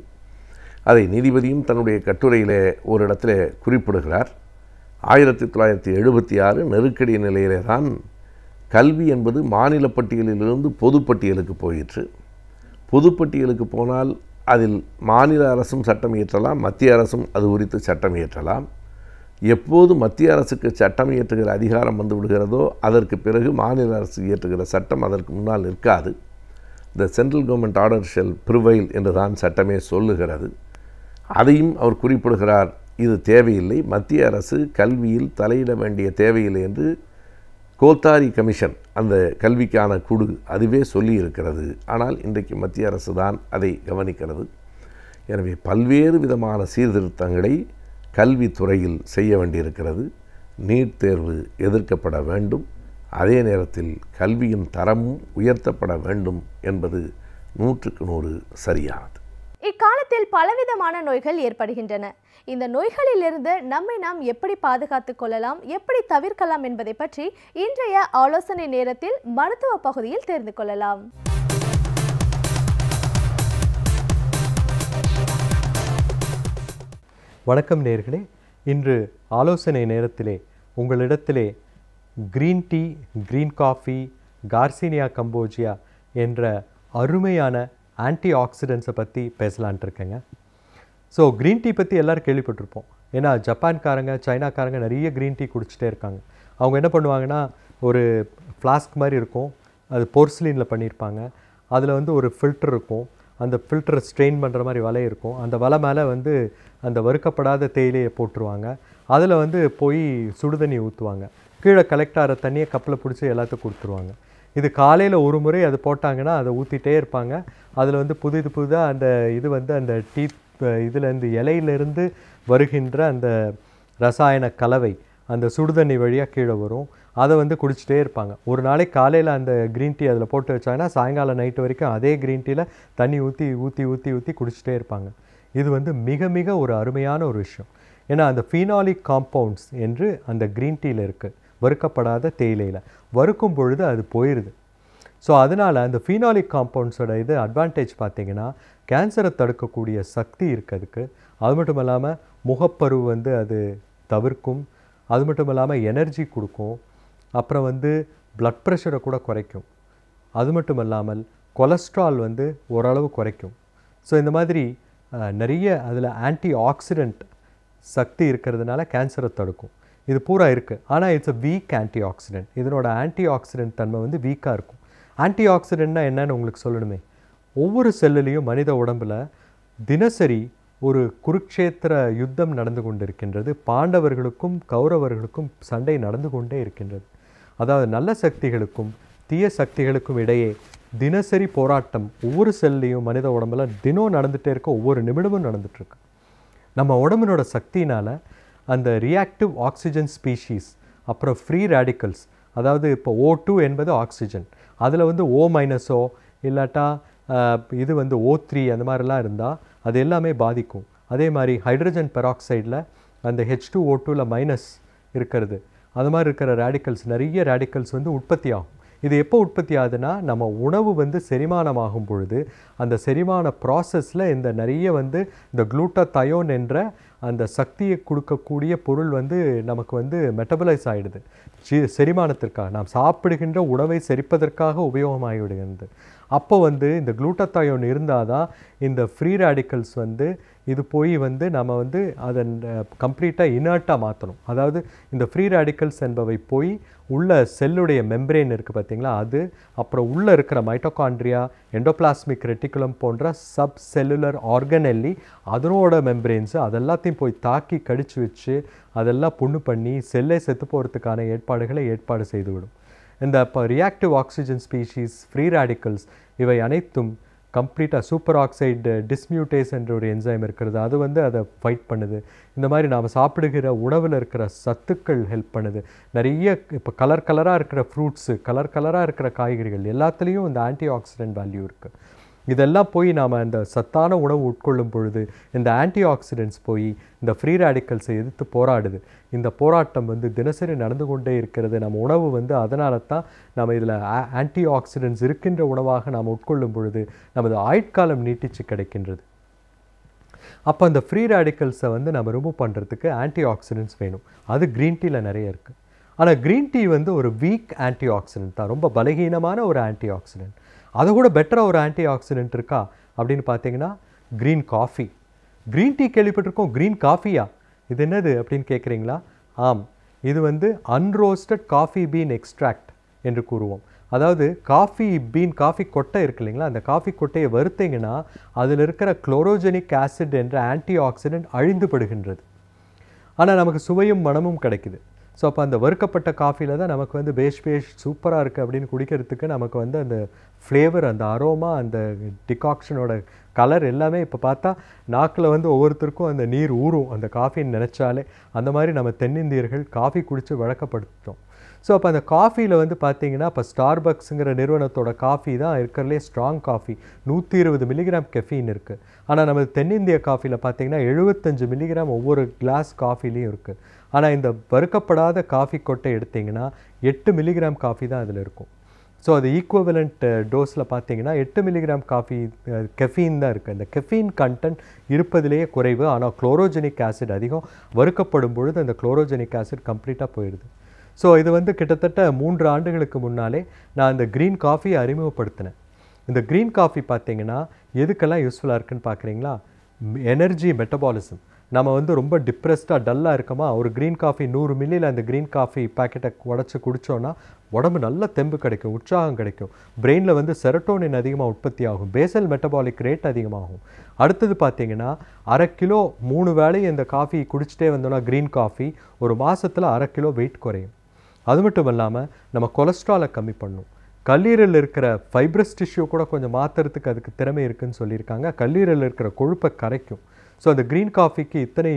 அதை நீதிபதியும் தன்னுடைய கட்டுரையில் ஒரு இடத்துல குறிப்பிடுகிறார். 1976 நெருக்கடி நிலையிலே தான் கல்வி என்பது மாநில பட்டியலிலிருந்து பொதுப்பட்டியலுக்கு போயிற்று. பொதுப்பட்டியலுக்கு போனால் அதில் மாநில அரசும் சட்டம் இயற்றலாம், மத்திய அரசும் அது குறித்து சட்டம் இயற்றலாம். எப்போது மத்திய அரசுக்கு சட்டம் இயற்றுகிற அதிகாரம் வந்து விடுகிறதோ அதற்கு பிறகு மாநில அரசு இயற்றுகிற சட்டம் அதற்கு முன்னால் நிற்காது. The central government order shell prevail என்று தான் சட்டமே சொல்லுகிறது. அதையும் அவர் குறிப்பிடுகிறார், இது தேவையில்லை, மத்திய அரசு கல்வியில் தலையிட வேண்டிய தேவையில்லை என்று கோத்தாரி கமிஷன், அந்த கல்விக்கான குழு, அதுவே சொல்லி இருக்கிறது. ஆனால் இன்றைக்கு மத்திய அரசு தான் அதை கவனிக்கிறது. எனவே பல்வேறு விதமான சீர்திருத்தங்களை கல்வித்துறையில் செய்ய வேண்டியிருக்கிறது. நீட் தேர்வு எதிர்க்கப்பட வேண்டும், அதே நேரத்தில் கல்வியின் தரமும் உயர்த்தப்பட வேண்டும் என்பது 100க்கு 100 சரியானது. இக்காலத்தில் பலவிதமான நோய்கள் ஏற்படுகின்றன. இந்த நோய்களிலிருந்து நம்மை நாம் எப்படி பாதுகாத்துக் கொள்ளலாம், எப்படி தவிர்க்கலாம் என்பதை பற்றி இன்றைய ஆலோசனை நேரத்தில் மருத்துவ பகுதியில் தெரிந்து கொள்ளலாம். வணக்கம் நேயர்களே, இன்று ஆலோசனை நேரத்திலே உங்களிடத்திலே green tea, green coffee, garcinia cambogia என்ற அருமையான ஆன்டி ஆக்சிடென்ட்ஸை பற்றி பேசலான்ட்டு இருக்கேங்க. ஸோ க்ரீன் டீ பற்றி எல்லோரும் கேள்விப்பட்டிருப்போம். ஏன்னா ஜப்பான்காரங்க, சைனாக்காரங்க நிறைய க்ரீன் டீ குடிச்சிட்டே இருக்காங்க. அவங்க என்ன பண்ணுவாங்கன்னா, ஒரு ஃப்ளாஸ்க் மாதிரி இருக்கும், அது போர்சிலினில் பண்ணியிருப்பாங்க. அதில் வந்து ஒரு ஃபில்டர் இருக்கும், அந்த ஃபில்டரை ஸ்ட்ரெயின் பண்ணுற மாதிரி வலை இருக்கும். அந்த வலை மேலே வந்து அந்த வறுக்கப்படாத தேயிலையை போட்டுருவாங்க. அதில் வந்து போய் சுடுதண்ணி ஊற்றுவாங்க. கீழே கலெக்ட் ஆகிற தண்ணியை கப்பில் பிடிச்சி எல்லாத்துக்கும் கொடுத்துருவாங்க. இது காலையில் ஒரு முறை அது போட்டாங்கன்னா அதை ஊற்றிட்டே இருப்பாங்க. அதில் வந்து புதுதாக அந்த இது வந்து அந்த டீ இதுலேருந்து இலையிலேருந்து வருகின்ற அந்த ரசாயன கலவை அந்த சுடுதண்ணி வழியாக கீழே வரும். அதை வந்து குடிச்சிட்டே இருப்பாங்க. ஒரு நாளைக்கு காலையில் அந்த க்ரீன் டீ அதில் போட்டு வச்சாங்கன்னா சாயங்காலம் நைட்டு வரைக்கும் அதே க்ரீன் டீயில் தண்ணி ஊற்றி ஊற்றி ஊற்றி ஊற்றி குடிச்சிட்டே இருப்பாங்க. இது வந்து மிக மிக ஒரு அருமையான ஒரு விஷயம். ஏன்னா அந்த ஃபீனாலிக் காம்பவுண்ட்ஸ் என்று அந்த க்ரீன் டீயில் இருக்குது, வறுக்கப்படாத தேயிலையில். வறுக்கும் பொழுது அது போயிடுது. ஸோ அதனால் அந்த ஃபீனாலிக் காம்பவுண்ட்ஸோட இது அட்வான்டேஜ் பார்த்திங்கன்னா கேன்சரை தடுக்கக்கூடிய சக்தி இருக்குது அதுக்கு. அது மட்டும் இல்லாமல் முகப்பரு வந்து அது தவிர்க்கும். அது மட்டும் இல்லாமல் எனர்ஜி கொடுக்கும். அப்புறம் வந்து ப்ளட் ப்ரெஷரை கூட குறைக்கும். அது மட்டும் இல்லாமல் கொலஸ்ட்ரால் வந்து ஓரளவு குறைக்கும். ஸோ இந்த மாதிரி நிறைய அதில் ஆன்டி ஆக்சிடெண்ட் சக்தி இருக்கிறதுனால கேன்சரை தடுக்கும். இது பூரா இருக்குது. ஆனால் it's a week anti accident. இதனோட ஆன்டி ஆக்சிடெண்ட் தன்மை வந்து வீக்காக இருக்கும். ஆன்டி ஆக்சிடெண்ட்னா என்னன்னு உங்களுக்கு சொல்லணுமே. ஒவ்வொரு செல்லுலேயும் மனித உடம்பில் தினசரி ஒரு குருக்ஷேத்திர யுத்தம் நடந்து கொண்டிருக்கின்றது. பாண்டவர்களுக்கும் கௌரவர்களுக்கும் சண்டை நடந்து கொண்டே இருக்கின்றது. அதாவது நல்ல சக்திகளுக்கும் தீய சக்திகளுக்கும் இடையே தினசரி போராட்டம் ஒவ்வொரு செல்லையும் மனித உடம்புல தினம் நடந்துகிட்டே இருக்க, ஒவ்வொரு நிமிடமும் நடந்துகிட்ருக்கு. நம்ம உடம்பினோட சக்தினால் அந்த ரியாக்டிவ் ஆக்சிஜன் ஸ்பீஷீஸ், அப்புறம் ஃப்ரீ ரேடிக்கல்ஸ், அதாவது இப்போ O2 என்பது ஆக்சிஜன், அதில் வந்து O- இல்லாட்டா இது வந்து O3 அந்த மாதிரிலாம் இருந்தால் அது எல்லாமே பாதிக்கும். அதே மாதிரி ஹைட்ரஜன் பெராக்சைடில் அந்த H2O2ல மைனஸ் இருக்கிறது, அது மாதிரி இருக்கிற ரேடிக்கல்ஸ், நிறைய ரேடிக்கல்ஸ் வந்து உற்பத்தி ஆகும். இது எப்போ உற்பத்தி ஆகுதுன்னா நம்ம உணவு வந்து செரிமானமாகும் பொழுது அந்த செரிமான ப்ராசஸில் இந்த நிறைய வந்து இந்த குளூட்டாதயோன் என்ற அந்த சக்தியை கொடுக்கக்கூடிய பொருள் வந்து நமக்கு வந்து மெட்டபலைஸ் ஆகிடுது. செரிமானத்திற்காக நாம் சாப்பிடுகின்ற உணவை செரிப்பதற்காக உபயோகமாகிவிடுகிறது. அப்போ வந்து இந்த குளூட்டாதயோன் இருந்தால் தான் இந்த ஃப்ரீ ரேடிக்கல்ஸ் வந்து இது போய் வந்து நம்ம வந்து அதை கம்ப்ளீட்டாக இனர்ட்டாக மாற்றணும். அதாவது இந்த ஃப்ரீ ரேடிக்கல்ஸ் என்பவை போய் உள்ள செல்லுடைய மெம்பரேன் இருக்குது பார்த்தீங்களா, அது அப்புறம் உள்ளே இருக்கிற மைட்டோகாண்ட்ரியா, எண்டோபிளாஸ்மிக் ரெட்டிகுலம் போன்ற சப் செல்லுலர் ஆர்கனெல்லி அதனோட மெம்பரேன்ஸு அதெல்லாத்தையும் போய் தாக்கி கடிச்சு வச்சு அதெல்லாம் புண்ணு பண்ணி செல்லை செத்து போகிறதுக்கான ஏற்பாடு செய்துவிடும். இந்த இப்போ reactive oxygen species, free radicals இவை அனைத்தும் கம்ப்ளீட்டாக சூப்பர் ஆக்சைடு டிஸ்மியூட்டேஸ் என்ற ஒரு என்சைம் இருக்கிறது, அது வந்து அதை ஃபைட் பண்ணுது. இந்த மாதிரி நாம் சாப்பிடுகிற உணவில் இருக்கிற சத்துக்கள் ஹெல்ப் பண்ணுது. நிறைய இப்போ கலராக இருக்கிற ஃப்ரூட்ஸு, கலராக இருக்கிற காய்கறிகள் எல்லாத்துலேயும் இந்த ஆன்டி ஆக்சிடென்ட் வேல்யூ இருக்குது. இதெல்லாம் போய் நாம் இந்த சத்தான உணவு உட்கொள்ளும் பொழுது இந்த ஆன்டி ஆக்சிடென்ட்ஸ் போய் இந்த ஃப்ரீ ரேடிக்கல்ஸை எதிர்த்து போராடுது. இந்த போராட்டம் வந்து தினசரி நடந்து கொண்டே இருக்கிறது. நம்ம உணவு வந்து அதனால தான் நம்ம இதில் ஆன்டி ஆக்சிடென்ட்ஸ் இருக்கின்ற உணவாக நாம் உட்கொள்ளும் பொழுது நமது ஆயுட்காலம் நீட்டிச்சு கிடைக்கின்றது. அப்போ அந்த ஃப்ரீ ரேடிக்கல்ஸை வந்து நம்ம ரிமூவ் பண்ணுறதுக்கு ஆன்டி ஆக்சிடென்ட்ஸ் வேணும். அது க்ரீன் டீயில் நிறைய இருக்குது. ஆனால் க்ரீன் டீ வந்து ஒரு வீக் ஆன்டி ஆக்சிடென்ட் தான், ரொம்ப பலகீனமான ஒரு ஆன்டி ஆக்சிடென்ட். அது கூட பெட்டராக ஒரு ஆன்டி ஆக்சிடென்ட் இருக்கா அப்படின்னு பார்த்தீங்கன்னா க்ரீன் காஃபி. க்ரீன் டீ கேள்விப்பட்டிருக்கோம், க்ரீன் காஃபியா, இது என்னது அப்படின்னு கேட்குறீங்களா? ஆம், இது வந்து அன்ரோஸ்டட் காஃபி பீன் எக்ஸ்ட்ராக்ட் என்று கூறுவோம். அதாவது காஃபி கொட்டை இருக்கு இல்லைங்களா, அந்த காஃபி கொட்டையை வறுத்தீங்கன்னா அதில் இருக்கிற குளோரோஜெனிக் ஆசிட் என்ற ஆன்டி ஆக்சிடென்ட் அழிந்துபடுகின்றது. ஆனால் நமக்கு சுவையும் மனமும் கிடைக்குது. ஸோ அப்போ அந்த வறுக்கப்பட்ட காஃபியில் தான் நமக்கு வந்து பேஷ் சூப்பராக இருக்குது அப்படின்னு குடிக்கிறதுக்கு நமக்கு வந்து அந்த ஃப்ளேவர், அந்த அரோமா, அந்த டிகாக்ஷனோட கலர் எல்லாமே இப்போ பார்த்தா நாக்கில் வந்து ஒவ்வொருத்தருக்கும் அந்த நீர் ஊறும் அந்த காஃபின்னு நினச்சாலே. அந்த மாதிரி நம்ம தென்னிந்தியர்கள் காஃபி குடித்து வழக்கப்படுத்தோம். ஸோ அப்போ அந்த காஃபியில் வந்து பார்த்தீங்கன்னா இப்போ ஸ்டார்பக்ஸுங்கிற நிறுவனத்தோட காஃபி தான் இருக்கிறதுலே ஸ்ட்ராங் காஃபி, 120 மில்லிகிராம் கெஃபீன் இருக்குது. ஆனால் நம்ம தென்னிந்திய காஃபியில் பார்த்தீங்கன்னா 75 மில்லிகிராம் ஒவ்வொரு கிளாஸ் காஃபிலையும் இருக்குது. ஆனால் இந்த வறுக்கப்படாத காஃபி கொட்டை எடுத்திங்கன்னா 8 மில்லிகிராம் காஃபி தான் அதில் இருக்கும். ஸோ அது ஈக்குவலண்ட் டோஸில் பார்த்தீங்கன்னா 8 மில்லிகிராம் காஃபி கெஃபீன் தான் இருக்குது. அந்த கெஃபீன் கண்டென்ட் இருப்பதிலேயே குறைவு, ஆனால் குளோரோஜெனிக் ஆசிட் அதிகம். வறுக்கப்படும் பொழுது அந்த குளோரோஜெனிக் ஆசிட் கம்ப்ளீட்டாக போயிடுது. ஸோ இது வந்து கிட்டத்தட்ட 3 ஆண்டுகளுக்கு முன்னாலே நான் இந்த க்ரீன் காஃபியை அறிமுகப்படுத்தினேன். இந்த க்ரீன் காஃபி பார்த்தீங்கன்னா எதுக்கெல்லாம் யூஸ்ஃபுல்லாக இருக்குன்னு பார்க்குறீங்களா? Energy metabolism. நம்ம வந்து ரொம்ப டிப்ரெஸ்டாக டல்லாக இருக்கோமா, ஒரு க்ரீன் காஃபி 100 மில்லியில் அந்த க்ரீன் காஃபி பேக்கெட்டை உடச்சி குடித்தோன்னா உடம்பு நல்ல தெம்பு கிடைக்கும், உற்சாகம் கிடைக்கும். பிரெயினில் வந்து செரட்டோனின் அதிகமாக உற்பத்தி ஆகும், பேசல் மெட்டபாலிக் ரேட் அதிகமாகும். அடுத்தது பார்த்தீங்கன்னா 1/2 கிலோ 3 வேளையும் இந்த காஃபி குடிச்சிட்டே வந்தோன்னா க்ரீன் காஃபி ஒரு மாதத்தில் 1/2 கிலோ வெயிட் குறையும். அது மட்டும் இல்லாமல் நம்ம கொலஸ்ட்ராலை கம்மி பண்ணும். கல்லீரலில் இருக்கிற ஃபைப்ரஸ் டிஷ்யூ கூட கொஞ்சம் மாற்றுறதுக்கு அதுக்கு திறமை இருக்குதுன்னு சொல்லியிருக்காங்க. கல்லீரலில் இருக்கிற கொழுப்பை கரைக்கும். ஸோ அந்த க்ரீன் காஃபிக்கு இத்தனை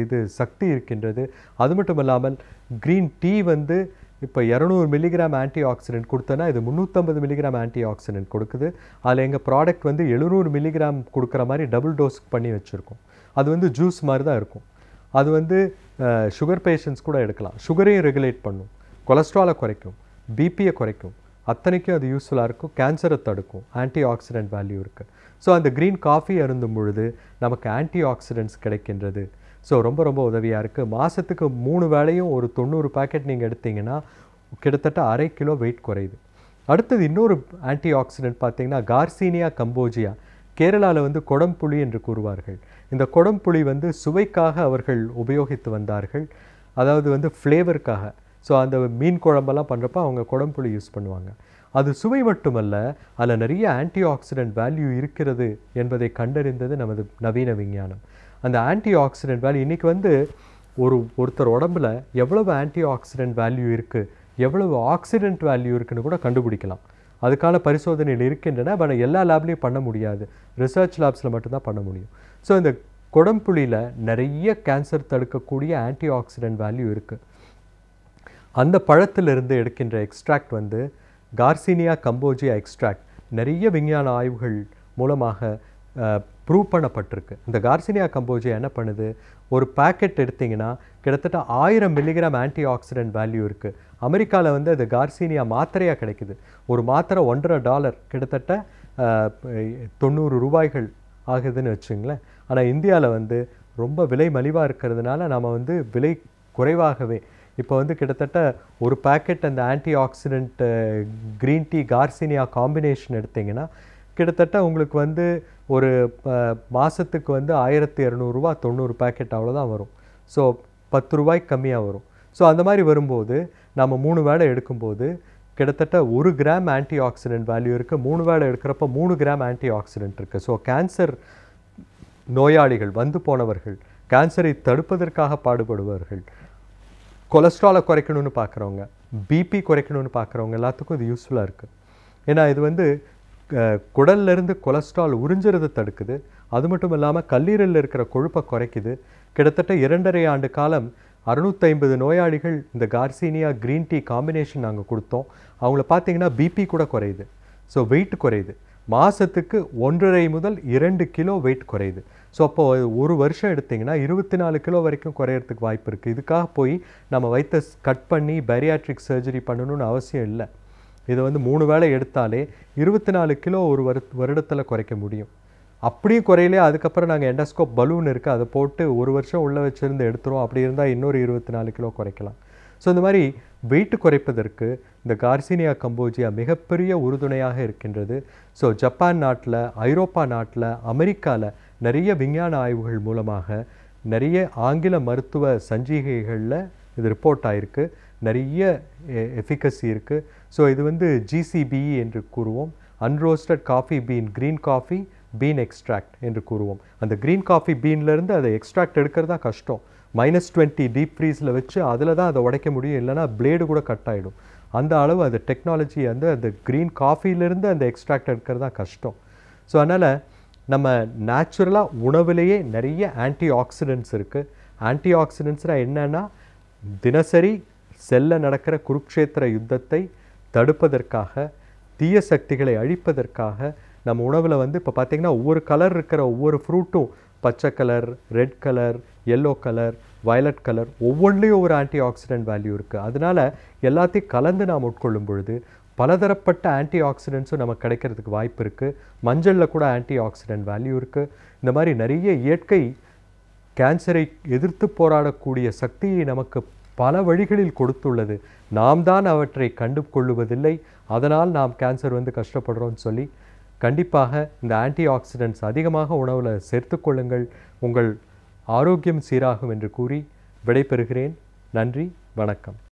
இது சக்தி இருக்கின்றது. அது மட்டும் இல்லாமல் க்ரீன் டீ வந்து இப்போ 200 மில்லிகிராம் ஆன்டி ஆக்சிடென்ட் கொடுத்தோன்னா இது 350 மில்லிகிராம் ஆன்டி ஆக்சிடென்ட் கொடுக்குது. அதில் எங்கள் ப்ராடக்ட் வந்து 700 மில்லிகிராம் கொடுக்குற மாதிரி டபுள் டோஸ் பண்ணி வச்சுருக்கோம். அது வந்து ஜூஸ் மாதிரி தான் இருக்கும். அது வந்து சுகர் பேஷண்ட்ஸ் கூட எடுக்கலாம். சுகரையும் ரெகுலேட் பண்ணும், கொலஸ்ட்ராலை குறைக்கும், பிபியை குறைக்கும், அத்தனைக்கும் அது யூஸ்ஃபுல்லாக இருக்கும். கேன்சரை தடுக்கும், ஆன்டி ஆக்சிடென்ட் வேல்யூ இருக்குது. ஸோ அந்த க்ரீன் காஃபி அருந்தும் பொழுது நமக்கு ஆன்டி ஆக்சிடென்ட்ஸ் கிடைக்கின்றது. ஸோ ரொம்ப ரொம்ப உதவியாக இருக்குது. மாதத்துக்கு 3 வேளையும் ஒரு 90 பேக்கெட் நீங்கள் எடுத்தீங்கன்னா கிட்டத்தட்ட 1/2 கிலோ வெயிட் குறையுது. அடுத்தது இன்னொரு ஆன்டி ஆக்சிடென்ட் பார்த்தீங்கன்னா கார்சீனியா கம்போஜியா. கேரளாவில் வந்து கொடம்புளி என்று கூறுவார்கள். இந்த கொடம்புளி வந்து சுவைக்காக அவர்கள் உபயோகித்து வந்தார்கள், அதாவது வந்து ஃப்ளேவருக்காக. ஸோ அந்த மீன் குழம்பெல்லாம் பண்ணுறப்ப அவங்க கொடம்புளி யூஸ் பண்ணுவாங்க. அது சுவை மட்டுமல்ல, அதில் நிறைய ஆன்டி ஆக்சிடென்ட் வேல்யூ இருக்கிறது என்பதை கண்டறிந்தது நமது நவீன விஞ்ஞானம். அந்த ஆன்டி ஆக்சிடென்ட் வேல்யூ இன்றைக்கி வந்து ஒருத்தர் உடம்புல எவ்வளவு ஆன்டி ஆக்சிடென்ட் வேல்யூ இருக்குது, எவ்வளவு ஆக்சிடென்ட் வேல்யூ இருக்குன்னு கூட கண்டுபிடிக்கலாம். அதுக்கான பரிசோதனைகள் இருக்கின்றன. பட் எல்லா லேப்லேயும் பண்ண முடியாது, ரிசர்ச் லேப்ஸில் மட்டும்தான் பண்ண முடியும். ஸோ இந்த கொடம்புளியில் நிறைய கேன்சர் தடுக்கக்கூடிய ஆன்டி ஆக்சிடென்ட் வேல்யூ இருக்குது. அந்த பழத்திலிருந்து எடுக்கின்ற எக்ஸ்ட்ராக்ட் வந்து கார்சீனியா கம்போஜியா எக்ஸ்ட்ராக்ட் நிறைய விஞ்ஞான ஆய்வுகள் மூலமாக ப்ரூவ் பண்ணப்பட்டிருக்கு. இந்த கார்சீனியா கம்போஜியா என்ன பண்ணுது, ஒரு பேக்கெட் எடுத்திங்கன்னா கிட்டத்தட்ட 1000 மில்லிகிராம் ஆன்டி ஆக்சிடென்ட் வேல்யூ இருக்குது. அமெரிக்காவில் வந்து அது கார்சீனியா மாத்திரையாக கிடைக்குது. ஒரு மாத்திரை $1.50 கிட்டத்தட்ட 90 ரூபாய்கள் ஆகுதுன்னு வச்சுங்களேன். ஆனால் இந்தியாவில் வந்து ரொம்ப விலை மலிவாக இருக்கிறதுனால நம்ம வந்து விலை குறைவாகவே இப்போ வந்து கிட்டத்தட்ட ஒரு பேக்கெட் அந்த anti accident green tea Garcinia combination எடுத்திங்கன்னா கிட்டத்தட்ட உங்களுக்கு வந்து ஒரு மாதத்துக்கு வந்து 1200 ரூபா 90 பேக்கெட் அவ்வளோதான் வரும். ஸோ 10 ரூபாய்க்கு கம்மியாக வரும். ஸோ அந்த மாதிரி வரும்போது நம்ம 3 வேளை எடுக்கும்போது கிட்டத்தட்ட 1 கிராம் ஆன்டி ஆக்சிடென்ட் வேல்யூ இருக்குது. 3 வேளை எடுக்கிறப்ப 3 கிராம் ஆன்டி ஆக்சிடென்ட் இருக்குது. ஸோ கேன்சர் நோயாளிகள், வந்து போனவர்கள், கேன்சரை தடுப்பதற்காக பாடுபடுபவர்கள், கொலஸ்ட்ராலை குறைக்கணும்னு பார்க்குறவங்க, பிபி குறைக்கணும்னு பார்க்குறவங்க எல்லாத்துக்கும் இது யூஸ்ஃபுல்லாக இருக்குது. ஏன்னா இது வந்து குடல்லேருந்து கொலஸ்ட்ரால் உறிஞ்சுறதை தடுக்குது. அது மட்டும் இல்லாமல் கல்லீரலில் இருக்கிற கொழுப்பை குறைக்குது. கிட்டத்தட்ட 2.5 ஆண்டு காலம் 650 நோயாளிகள் இந்த கார்சீனியா க்ரீன் டீ காம்பினேஷன் நாங்கள் கொடுத்தோம். அவங்கள பார்த்தீங்கன்னா பிபி கூட குறையுது. ஸோ வெயிட் குறையுது. மாதத்துக்கு 1.5 முதல் 2 கிலோ வெயிட் குறையுது. ஸோ அப்போது ஒரு வருஷம் எடுத்திங்கன்னா 24 கிலோ வரைக்கும் குறையிறதுக்கு வாய்ப்பு இருக்குது. இதுக்காக போய் நம்ம வயிற்றை கட் பண்ணி பேரியாட்ரிக் சர்ஜரி பண்ணணும்னு அவசியம் இல்லை. இதை வந்து 3 வேளை எடுத்தாலே 24 கிலோ ஒரு வருடத்தில் குறைக்க முடியும். அப்படியும் குறையிலே அதுக்கப்புறம் நாங்கள் எண்டோஸ்கோப் பலூன் இருக்குது, அதை போட்டு ஒரு வருஷம் உள்ளே வச்சுருந்து எடுத்துரும். அப்படி இருந்தால் இன்னொரு 24 கிலோ குறைக்கலாம். ஸோ இந்த மாதிரி வெயிட் குறைப்பதற்கு இந்த கார்சீனியா கம்போஜியா மிகப்பெரிய உறுதுணையாக இருக்கின்றது. ஸோ ஜப்பான் நாட்டில், ஐரோப்பா நாட்டில், அமெரிக்காவில் நிறைய விஞ்ஞான ஆய்வுகள் மூலமாக நிறைய ஆங்கில மருத்துவ சஞ்சிகைகளில் இது ரிப்போர்ட் ஆகிருக்கு. நிறைய எஃபிகசி இருக்குது. ஸோ இது வந்து GCBE என்று கூறுவோம், unroasted coffee bean, green coffee bean extract என்று கூறுவோம். அந்த க்ரீன் காஃபி பீன்லேருந்து அதை எக்ஸ்ட்ராக்ட் எடுக்கிறது தான் கஷ்டம். -20 டீப் ஃப்ரீஸில் வச்சு அதில் தான் அதை உடைக்க முடியும், இல்லைனா பிளேடு கூட கட் ஆகிடும். அந்த அளவு அந்த டெக்னாலஜி வந்து அந்த க்ரீன் காஃபிலேருந்து அந்த எக்ஸ்ட்ராக்ட் எடுக்கிறது தான் கஷ்டம். ஸோ அதனால் நம்ம நேச்சுரலாக உணவுலேயே நிறைய ஆன்டி ஆக்சிடென்ட்ஸ் இருக்குது. ஆன்டி ஆக்சிடென்ட்ஸ்னால் என்னென்னா தினசரி செல்ல நடக்கிற குருக்ஷேத்திர யுத்தத்தை தடுப்பதற்காக, தீய சக்திகளை அழிப்பதற்காக நம்ம உணவில் வந்து இப்போ பார்த்திங்கன்னா ஒவ்வொரு கலர் இருக்கிற ஒவ்வொரு ஃப்ரூட்டும் பச்சை colour, red colour, yellow colour, violet colour, ஒவ்வொன்றிலையும் ஒரு ஆன்டி ஆக்சிடென்ட் வேல்யூ இருக்குது. அதனால் எல்லாத்தையும் கலந்து நாம் உட்கொள்ளும் பொழுது பலதரப்பட்ட ஆன்டி ஆக்சிடென்ட்ஸும் நமக்கு கிடைக்கிறதுக்கு வாய்ப்பு இருக்குது. மஞ்சளில் கூட ஆன்டி ஆக்சிடென்ட் வேல்யூ இருக்குது. இந்த மாதிரி நிறைய இயற்கை கேன்சரை எதிர்த்து போராடக்கூடிய சக்தியை நமக்கு பல வழிகளில் கொடுத்துள்ளது. நாம் தான் அவற்றை கண்டு கொள்ளுவதில்லை. அதனால் நாம் கேன்சர் வந்து கஷ்டப்படுறோம்னு சொல்லி கண்டிப்பாக இந்த ஆன்டி ஆக்சிடென்ட்ஸ் அதிகமாக உணவில் சேர்த்துக்கொள்ளுங்கள். உங்கள் ஆரோக்கியம் சீராகும் என்று கூறி விடைபெறுகிறேன். நன்றி, வணக்கம்.